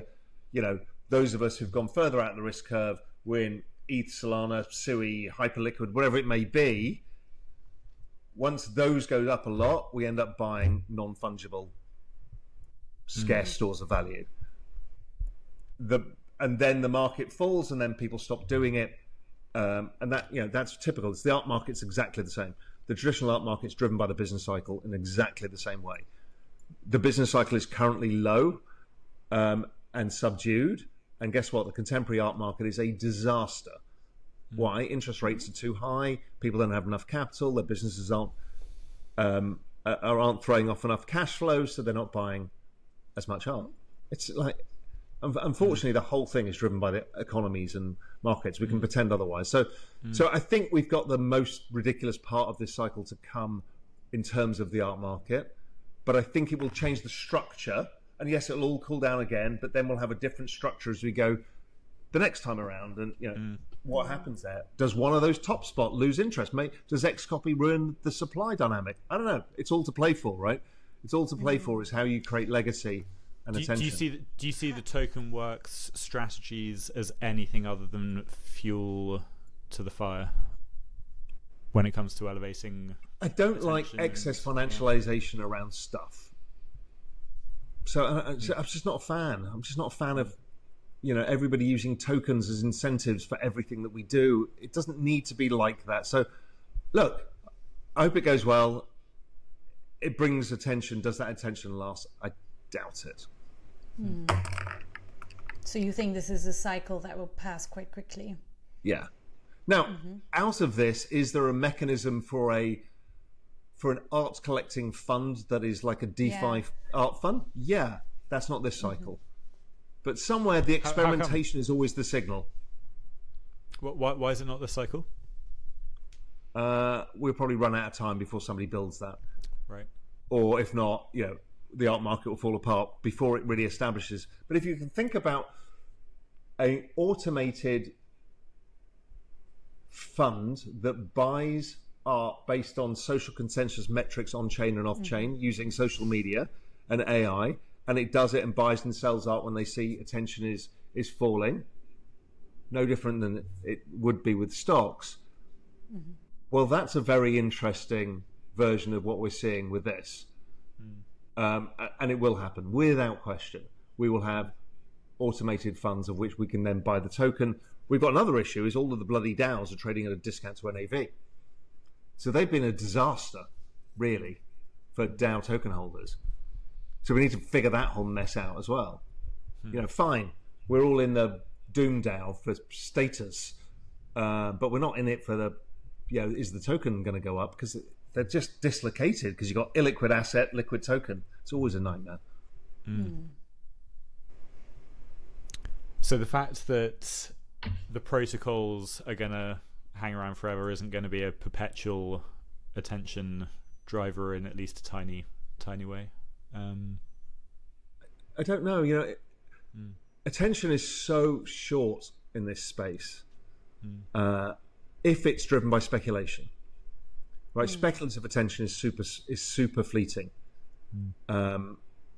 those of us who've gone further out the risk curve, we're in ETH, Solana, SUI, Hyperliquid, whatever it may be. Once those go up a lot, we end up buying non-fungible, scarce stores of value. And then the market falls, and then people stop doing it, and that's typical. It's the art market's exactly the same. The traditional art market's driven by the business cycle in exactly the same way. The business cycle is currently low and subdued, and guess what? The contemporary art market is a disaster. Why? Interest rates are too high. People don't have enough capital. Their businesses aren't throwing off enough cash flow, so they're not buying as much art. It's like, unfortunately, the whole thing is driven by the economies and markets. We can pretend otherwise. So I think we've got the most ridiculous part of this cycle to come in terms of the art market. But I think it will change the structure. And yes, it'll all cool down again, but then we'll have a different structure as we go the next time around. And, what happens there? Does one of those top spot lose interest? Does XCOPY ruin the supply dynamic? I don't know. It's all to play for, right? It's all to play for is how you create legacy. Do you see the token works strategies as anything other than fuel to the fire when it comes to elevating? I don't like excess financialization around stuff. So I'm just not a fan. I'm just not a fan of everybody using tokens as incentives for everything that we do. It doesn't need to be like that. So look, I hope it goes well. It brings attention. Does that attention last? I doubt it. So you think this is a cycle that will pass quite quickly? Yeah. Now, out of this, is there a mechanism for an art collecting fund that is like a DeFi art fund? Yeah, that's not this cycle. But somewhere the experimentation is always the signal. Why is it not this cycle? We'll probably run out of time before somebody builds that. Right. Or if not, the art market will fall apart before it really establishes. But if you can think about an automated fund that buys art based on social consensus metrics on-chain and off-chain using social media and AI, and it does it and buys and sells art when they see attention is falling, no different than it would be with stocks. Well, that's a very interesting version of what we're seeing with this. And it will happen without question. We will have automated funds of which we can then buy the token. We've got another issue, is all of the bloody DAOs are trading at a discount to NAV. So they've been a disaster, really, for DAO token holders. So we need to figure that whole mess out as well. Fine, we're all in the Doom DAO for status, but we're not in it for the, is the token going to go up? Because they're just dislocated, because you've got illiquid asset, liquid token. It's always a nightmare. So the fact that the protocols are going to hang around forever isn't going to be a perpetual attention driver in at least a tiny way. I don't know. Attention is so short in this space. If it's driven by speculation, right? Speculative attention is super fleeting,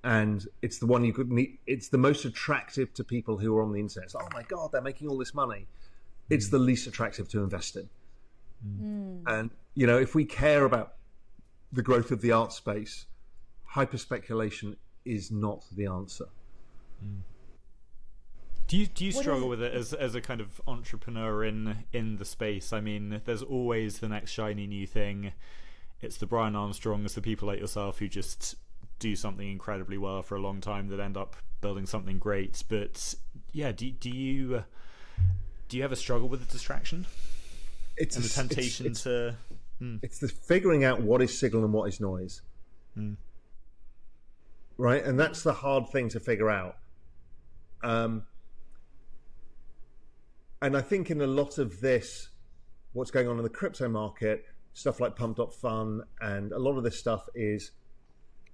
and it's the one you could need. It's the most attractive to people who are on the internet. It's like, oh my god, they're making all this money. It's the least attractive to invest in. And if we care about the growth of the art space, hyper speculation is not the answer. Do you struggle with it as a kind of entrepreneur in the space? I mean, there's always the next shiny new thing. It's the Brian Armstrongs, the people like yourself who just do something incredibly well for a long time that end up building something great. But yeah, do you ever struggle with the distraction? It's the temptation to. It's the figuring out what is signal and what is noise. Right, and that's the hard thing to figure out. And I think in a lot of this, what's going on in the crypto market, stuff like Pump.Fun and a lot of this stuff is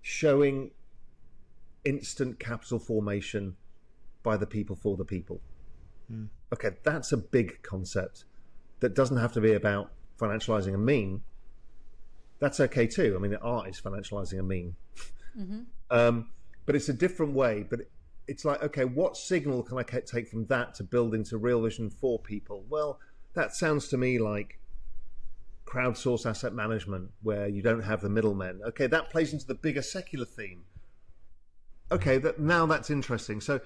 showing instant capital formation by the people for the people. Okay, that's a big concept that doesn't have to be about financializing a meme. That's okay too. I mean, art is financializing a meme. But it's a different way. But it's like, okay, what signal can I take from that to build into real vision for people? Well, that sounds to me like crowdsource asset management, where you don't have the middlemen. Okay, that plays into the bigger secular theme. Okay, now that's interesting. So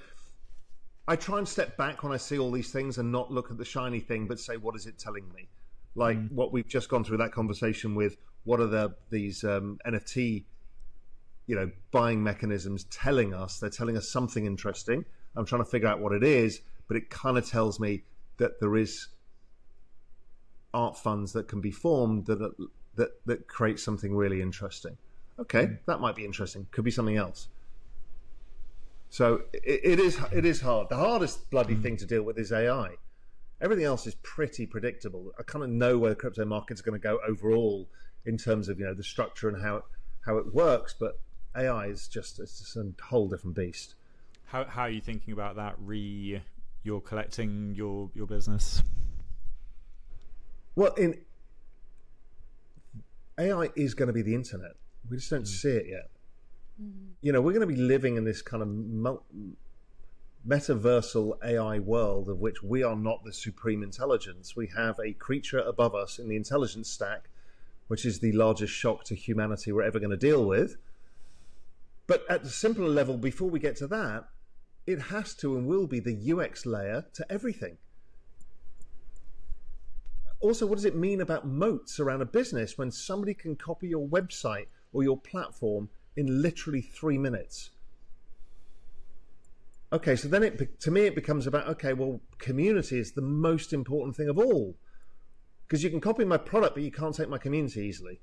I try and step back when I see all these things and not look at the shiny thing, but say, what is it telling me? Like what we've just gone through that conversation with, what are these NFT buying mechanisms telling us? They're telling us something interesting. I'm trying to figure out what it is, but it kind of tells me that there is art funds that can be formed that create something really interesting. Okay, that might be interesting. Could be something else. So it is hard. The hardest bloody thing to deal with is AI. Everything else is pretty predictable. I kind of know where the crypto markets are going to go overall in terms of the structure and how it works, but AI is just a whole different beast. How are you thinking about that? You're collecting your business? Well, AI is going to be the internet. We just don't see it yet. We're going to be living in this kind of metaversal AI world of which we are not the supreme intelligence. We have a creature above us in the intelligence stack, which is the largest shock to humanity we're ever going to deal with. But at the simpler level, before we get to that, it has to and will be the UX layer to everything. Also, what does it mean about moats around a business when somebody can copy your website or your platform in literally 3 minutes? Okay, so then to me it becomes about, okay, well, community is the most important thing of all. Because you can copy my product, but you can't take my community easily.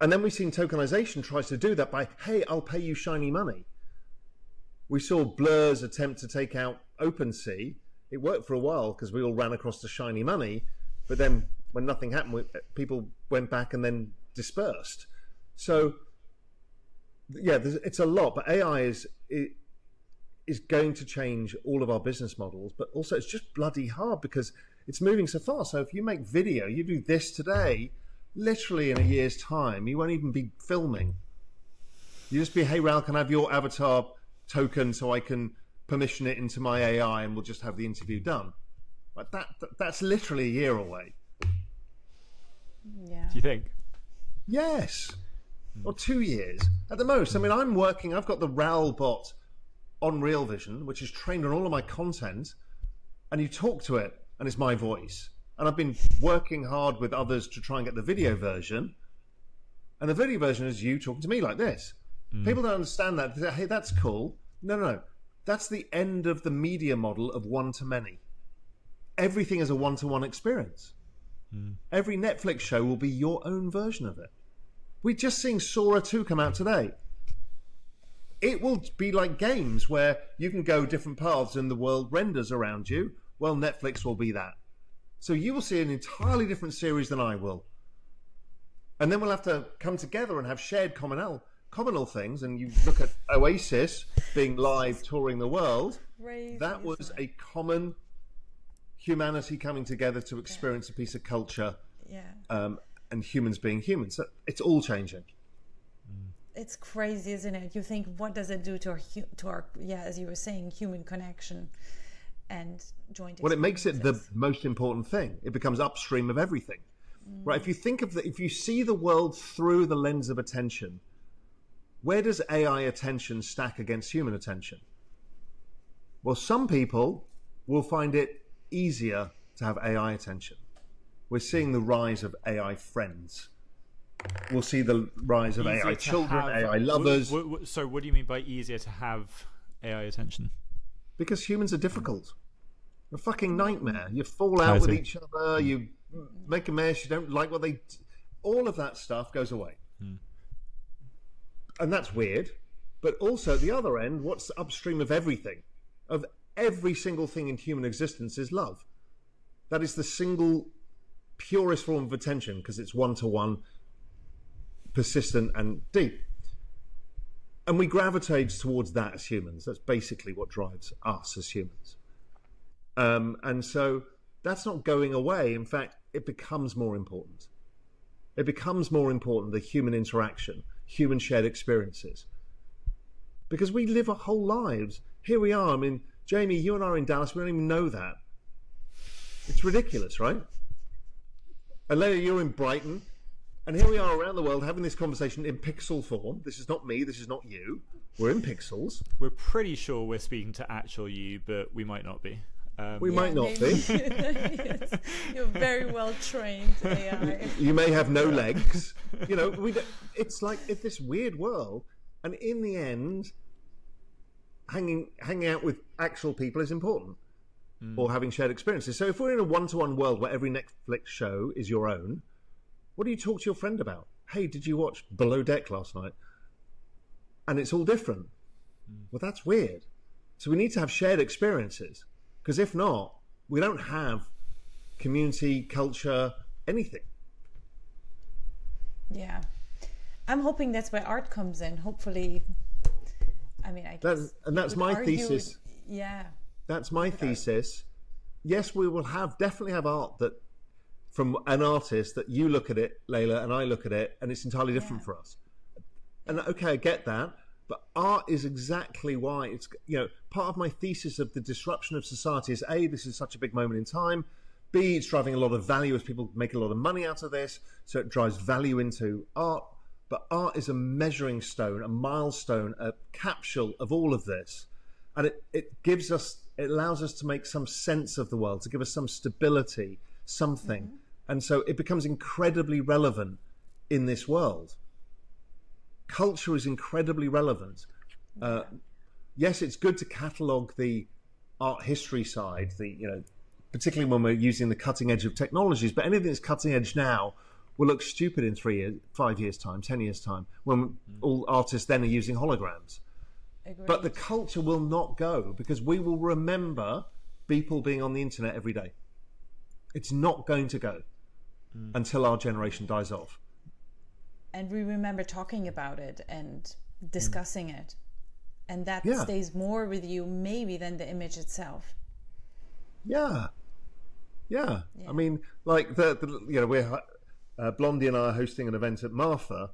And then we've seen tokenization tries to do that by, hey, I'll pay you shiny money. We saw Blur's attempt to take out OpenSea. It worked for a while because we all ran across the shiny money. But then when nothing happened, people went back and then dispersed. So, yeah, it's a lot. But AI is going to change all of our business models. But also it's just bloody hard because it's moving so fast. So if you make video, you do this today, literally in a year's time, you won't even be filming. You just be, hey, Raoul, can I have your avatar token so I can permission it into my AI and we'll just have the interview done? Like that's literally a year away. Yeah. Do you think? Yes. Or 2 years at the most. I mean, I've got the Raoul bot on Real Vision, which is trained on all of my content, and you talk to it, and it's my voice. And I've been working hard with others to try and get the video version. And the video version is you talking to me like this. People don't understand that. They say, hey, that's cool. No. That's the end of the media model of one-to-many. Everything is a one-to-one experience. Every Netflix show will be your own version of it. We're just seeing Sora 2 come out today. It will be like games where you can go different paths and the world renders around you. Well, Netflix will be that. So you will see an entirely different series than I will. And then we'll have to come together and have shared communal things. And you look at Oasis being live touring the world. That was a common humanity coming together to experience a piece of culture. And humans being humans. So it's all changing. It's crazy, isn't it? You think, what does it do to our as you were saying, human connection and joint experiences? Well, it makes it the most important thing. It becomes upstream of everything, right? If you think of if you see the world through the lens of attention, where does AI attention stack against human attention? Well, some people will find it easier to have AI attention. We're seeing the rise of AI friends. We'll see the rise of AI children, AI lovers. So what do you mean by easier to have AI attention? Because humans are difficult. A fucking nightmare. You fall out with each other, you make a mess, you don't like what they... All of that stuff goes away. And that's weird. But also at the other end, what's upstream of everything? Of every single thing in human existence is love. That is the single purest form of attention because it's one-to-one, persistent and deep. And we gravitate towards that as humans. That's basically what drives us as humans. And so that's not going away. In fact, it becomes more important. It becomes more important, the human interaction, human shared experiences. Because we live our whole lives. Here we are. I mean, Jamie, you and I are in Dallas. We don't even know that. It's ridiculous, right? And Leila, you're in Brighton. And here we are around the world having this conversation in pixel form. This is not me. This is not you. We're in pixels. We're pretty sure we're speaking to actual you, but we might not be. We might not be. Yes. You're very well trained AI. You may have no legs. You know, it's like this weird world. And in the end, hanging out with actual people is important. Or having shared experiences. So if we're in a one-to-one world where every Netflix show is your own, what do you talk to your friend about? Hey, did you watch Below Deck last night? And it's all different. Well, that's weird. So we need to have shared experiences. Because if not, we don't have community, culture, anything. Yeah. I'm hoping that's where art comes in. Hopefully, I mean, I guess... That's my thesis. Yeah. That's my thesis. Yes, we will definitely have art that from an artist that you look at it, Leila, and I look at it, and it's entirely different for us. And okay, I get that, but art is exactly why it's, part of my thesis of the disruption of society is A, this is such a big moment in time. B, it's driving a lot of value as people make a lot of money out of this, so it drives value into art. But art is a measuring stone, a milestone, a capsule of all of this. And it allows us to make some sense of the world, to give us some stability, something. And so it becomes incredibly relevant in this world. Culture is incredibly relevant. Yes, it's good to catalogue the art history side, particularly when we're using the cutting edge of technologies, but anything that's cutting edge now will look stupid in 3 years, 5 years' time, 10 years' time, when all artists then are using holograms. Agreed. But the culture will not go because we will remember Beeple being on the internet every day. It's not going to go until our generation dies off. And we remember talking about it and discussing it. And that stays more with you maybe than the image itself. Yeah. I mean, like we're Blondie and I are hosting an event at Marfa,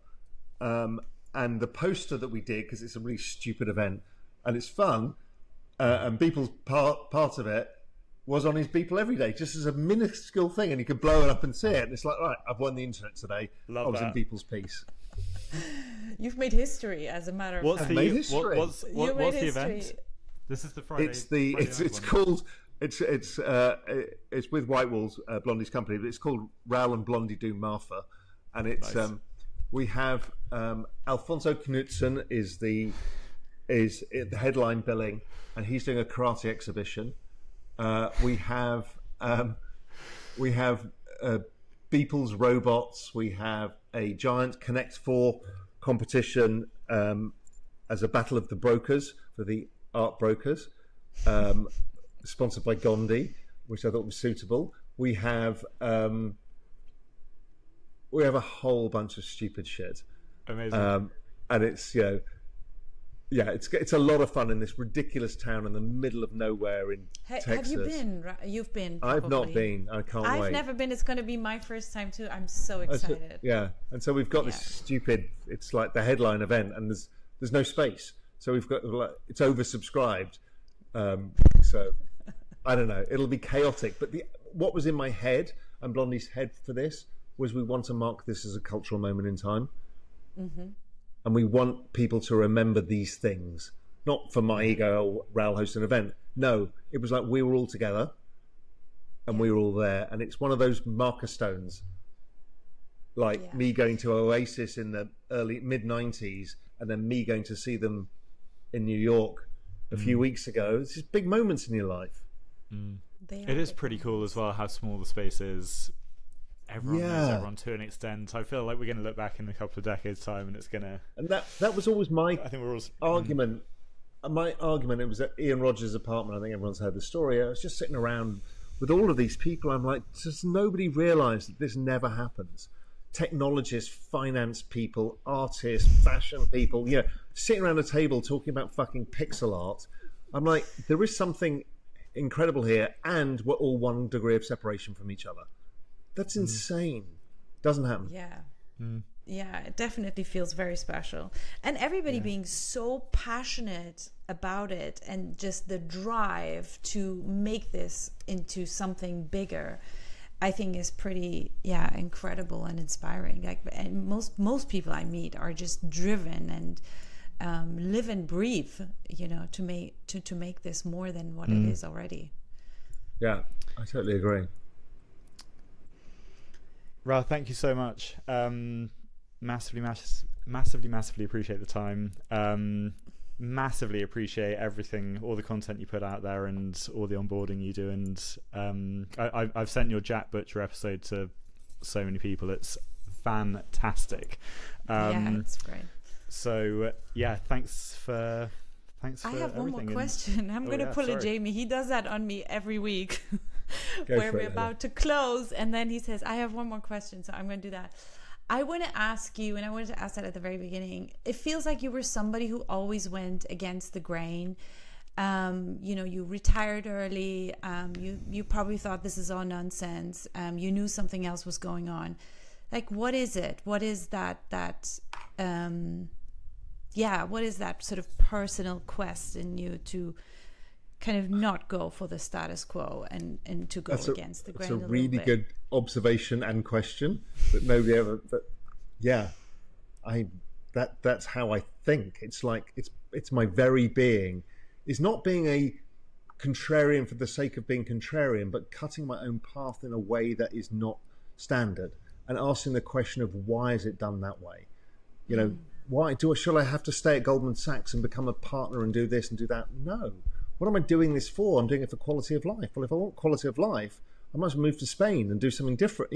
and the poster that we did, because it's a really stupid event and it's fun, and Beeple's part of it was on his Beeple every day, just as a minuscule thing, and you could blow it up and see it. And it's like, right, I've won the internet today. I was in Beeple's piece. You've made history, as a matter of fact. What's the event? This is the Friday. It's called it's with Whitewall's Blondie's company, but it's called Raoul and Blondie do Marfa, and it's Nice. We have Alfonso Knudsen is the headline billing, and he's doing a karate exhibition. We have Beeple's robots. We have a giant Connect 4 competition as a battle of the brokers for the art brokers, sponsored by Gandhi, which I thought was suitable. We have a whole bunch of stupid shit. Amazing. And it's it's a lot of fun in this ridiculous town in the middle of nowhere in Texas. Have you been? You've been. I've not probably. been. I can't wait. I've never been. It's going to be my first time too. I'm so excited. Yeah, and so we've got this stupid. It's like the headline event, and there's no space, so we've got it's oversubscribed. So I don't know. It'll be chaotic. But what was in my head and Blondie's head for this was we want to mark this as a cultural moment in time. Mm-hmm. And we want people to remember these things, not for my ego or Raoul host an event. No, it was like we were all together and we were all there. And it's one of those marker stones, like me going to Oasis in the mid-90s and then me going to see them in New York a few weeks ago. It's just big moments in your life. It is pretty cool as well how small the space is. Everyone knows everyone to an extent. I feel like we're going to look back in a couple of decades' time, and it's going to. And that was always my I think we're all argument. My argument. It was at Ian Rogers' apartment. I think everyone's heard the story. I was just sitting around with all of these people. I'm like, does nobody realise that this never happens? Technologists, finance people, artists, fashion people. Sitting around a table talking about fucking pixel art. I'm like, there is something incredible here, and we're all 1 degree of separation from each other. That's insane. Doesn't happen. Yeah. Yeah, it definitely feels very special. And everybody being so passionate about it and just the drive to make this into something bigger, I think is pretty, incredible and inspiring. And most people I meet are just driven and live and breathe, to make this more than what it is already. Yeah, I totally agree. Raoul, thank you so much. Massively appreciate the time. Massively appreciate everything, all the content you put out there and all the onboarding you do. And I've sent your Jack Butcher episode to so many people. It's fantastic. It's great. So thanks for I have everything. one more question. I'm going to pull a Jamie. He does that on me every week. Where we're about to close, and then he says, I have one more question, so I'm going to do that. I want to ask you, and I wanted to ask that at the very beginning, it feels like you were somebody who always went against the grain. You retired early. You probably thought this is all nonsense. You knew something else was going on. Like, what is it? What is that what is that sort of personal quest in you to kind of not go for the status quo and to go against the grain? That's a really good observation and question that nobody ever. That's how I think. It's like it's my very being is not being a contrarian for the sake of being contrarian, but cutting my own path in a way that is not standard and asking the question of why is it done that way? Shall I have to stay at Goldman Sachs and become a partner and do this and do that? No. What am I doing this for? I'm doing it for quality of life. Well, if I want quality of life, I might as well move to Spain and do something different,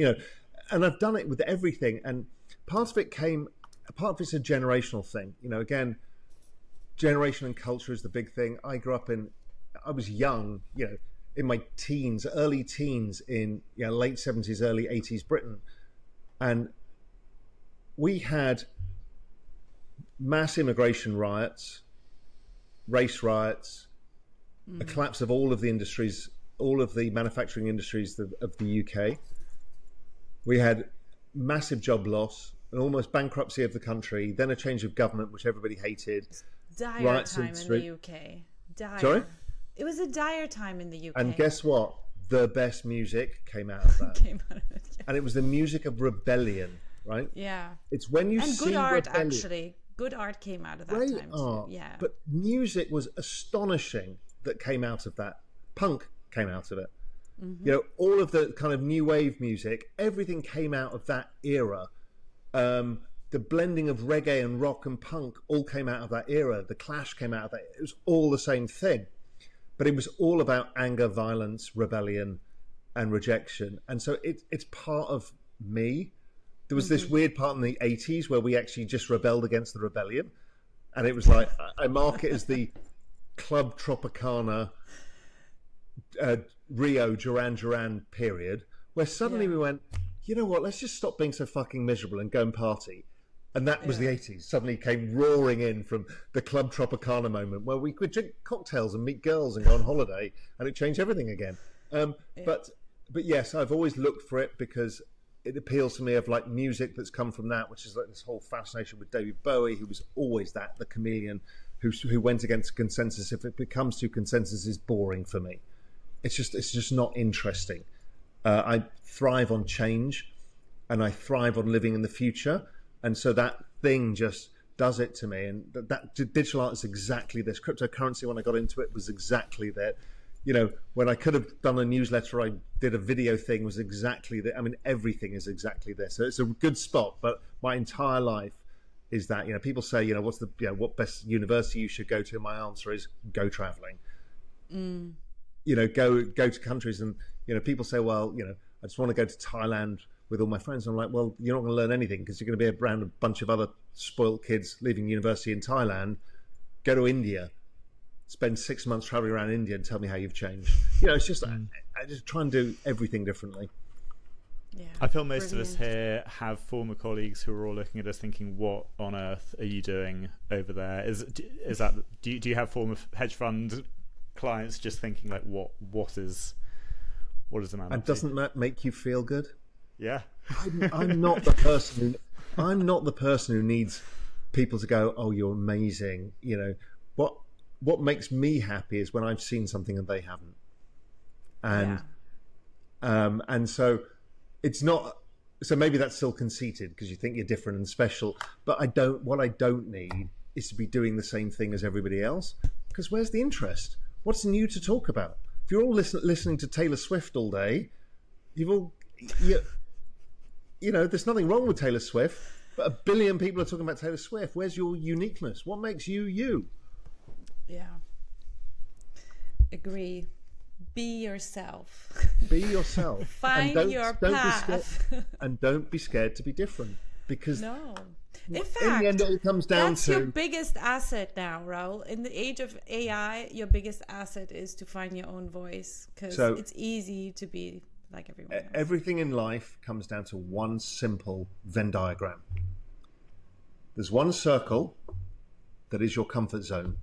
and I've done it with everything. And part of it's a generational thing. Again, generation and culture is the big thing. I was young, in my early teens in late 70s, early 80s Britain. And we had mass immigration riots, race riots, a collapse of all of the industries, all of the manufacturing industries of the UK. We had massive job loss, an almost bankruptcy of the country, then a change of government, which everybody hated. Dire time in the UK. Dire. Sorry? It was a dire time in the UK. And guess what? The best music came out of that. And it was the music of rebellion, right? Yeah. It's when you see good art, rebellion. actually. good art came out of that Great time art, too. Yeah. but music was astonishing that came out of that. Punk came out of it. You know, all of the kind of new wave music, everything came out of that era. The blending of reggae and rock and punk all came out of that era. The Clash came out of that. It was all the same thing, but it was all about anger, violence, rebellion, and rejection. And so it's part of me. There was this weird part in the 80s where we actually just rebelled against the rebellion, and it was like I mark it as the Club Tropicana, Rio Duran Duran period, where suddenly we went, you know what, let's just stop being so fucking miserable and go and party. And that was the 80s. Suddenly came roaring in from the Club Tropicana moment where we could drink cocktails and meet girls and go on holiday, and it changed everything again. But yes, I've always looked for it because it appeals to me of like music that's come from that, which is like this whole fascination with David Bowie, who was always that, the chameleon who went against consensus. If it becomes too consensus, is boring for me. It's just not interesting. I thrive on change, and I thrive on living in the future, and so that thing just does it to me. And that digital art is exactly this. Cryptocurrency, when I got into it, was exactly that. You know, when I could have done a newsletter, I did a video thing, was exactly that. I mean, everything is exactly this. So it's a good spot. But my entire life is that. You know, people say, you know, what's the what best university you should go to? My answer is go traveling. You know, go to countries, and you know, people say, well, you know, I just want to go to Thailand with all my friends. I'm like, well, you're not going to learn anything because you're going to be around a bunch of other spoiled kids leaving university in Thailand. Go to India, spend 6 months traveling around India, and tell me how you've changed. You know, it's just I just try and do everything differently. Yeah, I feel most of us here have former colleagues who are all looking at us thinking, what on earth are you doing over there? Is that do you have former hedge fund clients just thinking like, what is the man? And doesn't that make you feel good? Yeah. I'm not the person who needs people to go, oh, you're amazing. You know, what makes me happy is when I've seen something and they haven't. And so it's not, so maybe that's still conceited because you think you're different and special, but what I don't need is to be doing the same thing as everybody else, because where's the interest? What's new to talk about? If you're all listening to Taylor Swift all day, you know, there's nothing wrong with Taylor Swift, but 1 billion people are talking about Taylor Swift. Where's your uniqueness? What makes you you? Yeah. Agree. Be yourself. Be yourself. Find your path. And don't be scared to be different, because no. In fact, in the end, it all comes down that's your biggest asset now, Raoul. In the age of AI, your biggest asset is to find your own voice, because it's easy to be like everyone else. Everything in life comes down to one simple Venn diagram. There's one circle that is your comfort zone,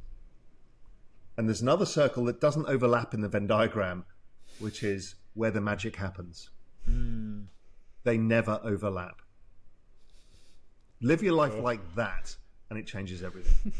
and there's another circle that doesn't overlap in the Venn diagram, which is where the magic happens. They never overlap. Live your life like that, and it changes everything.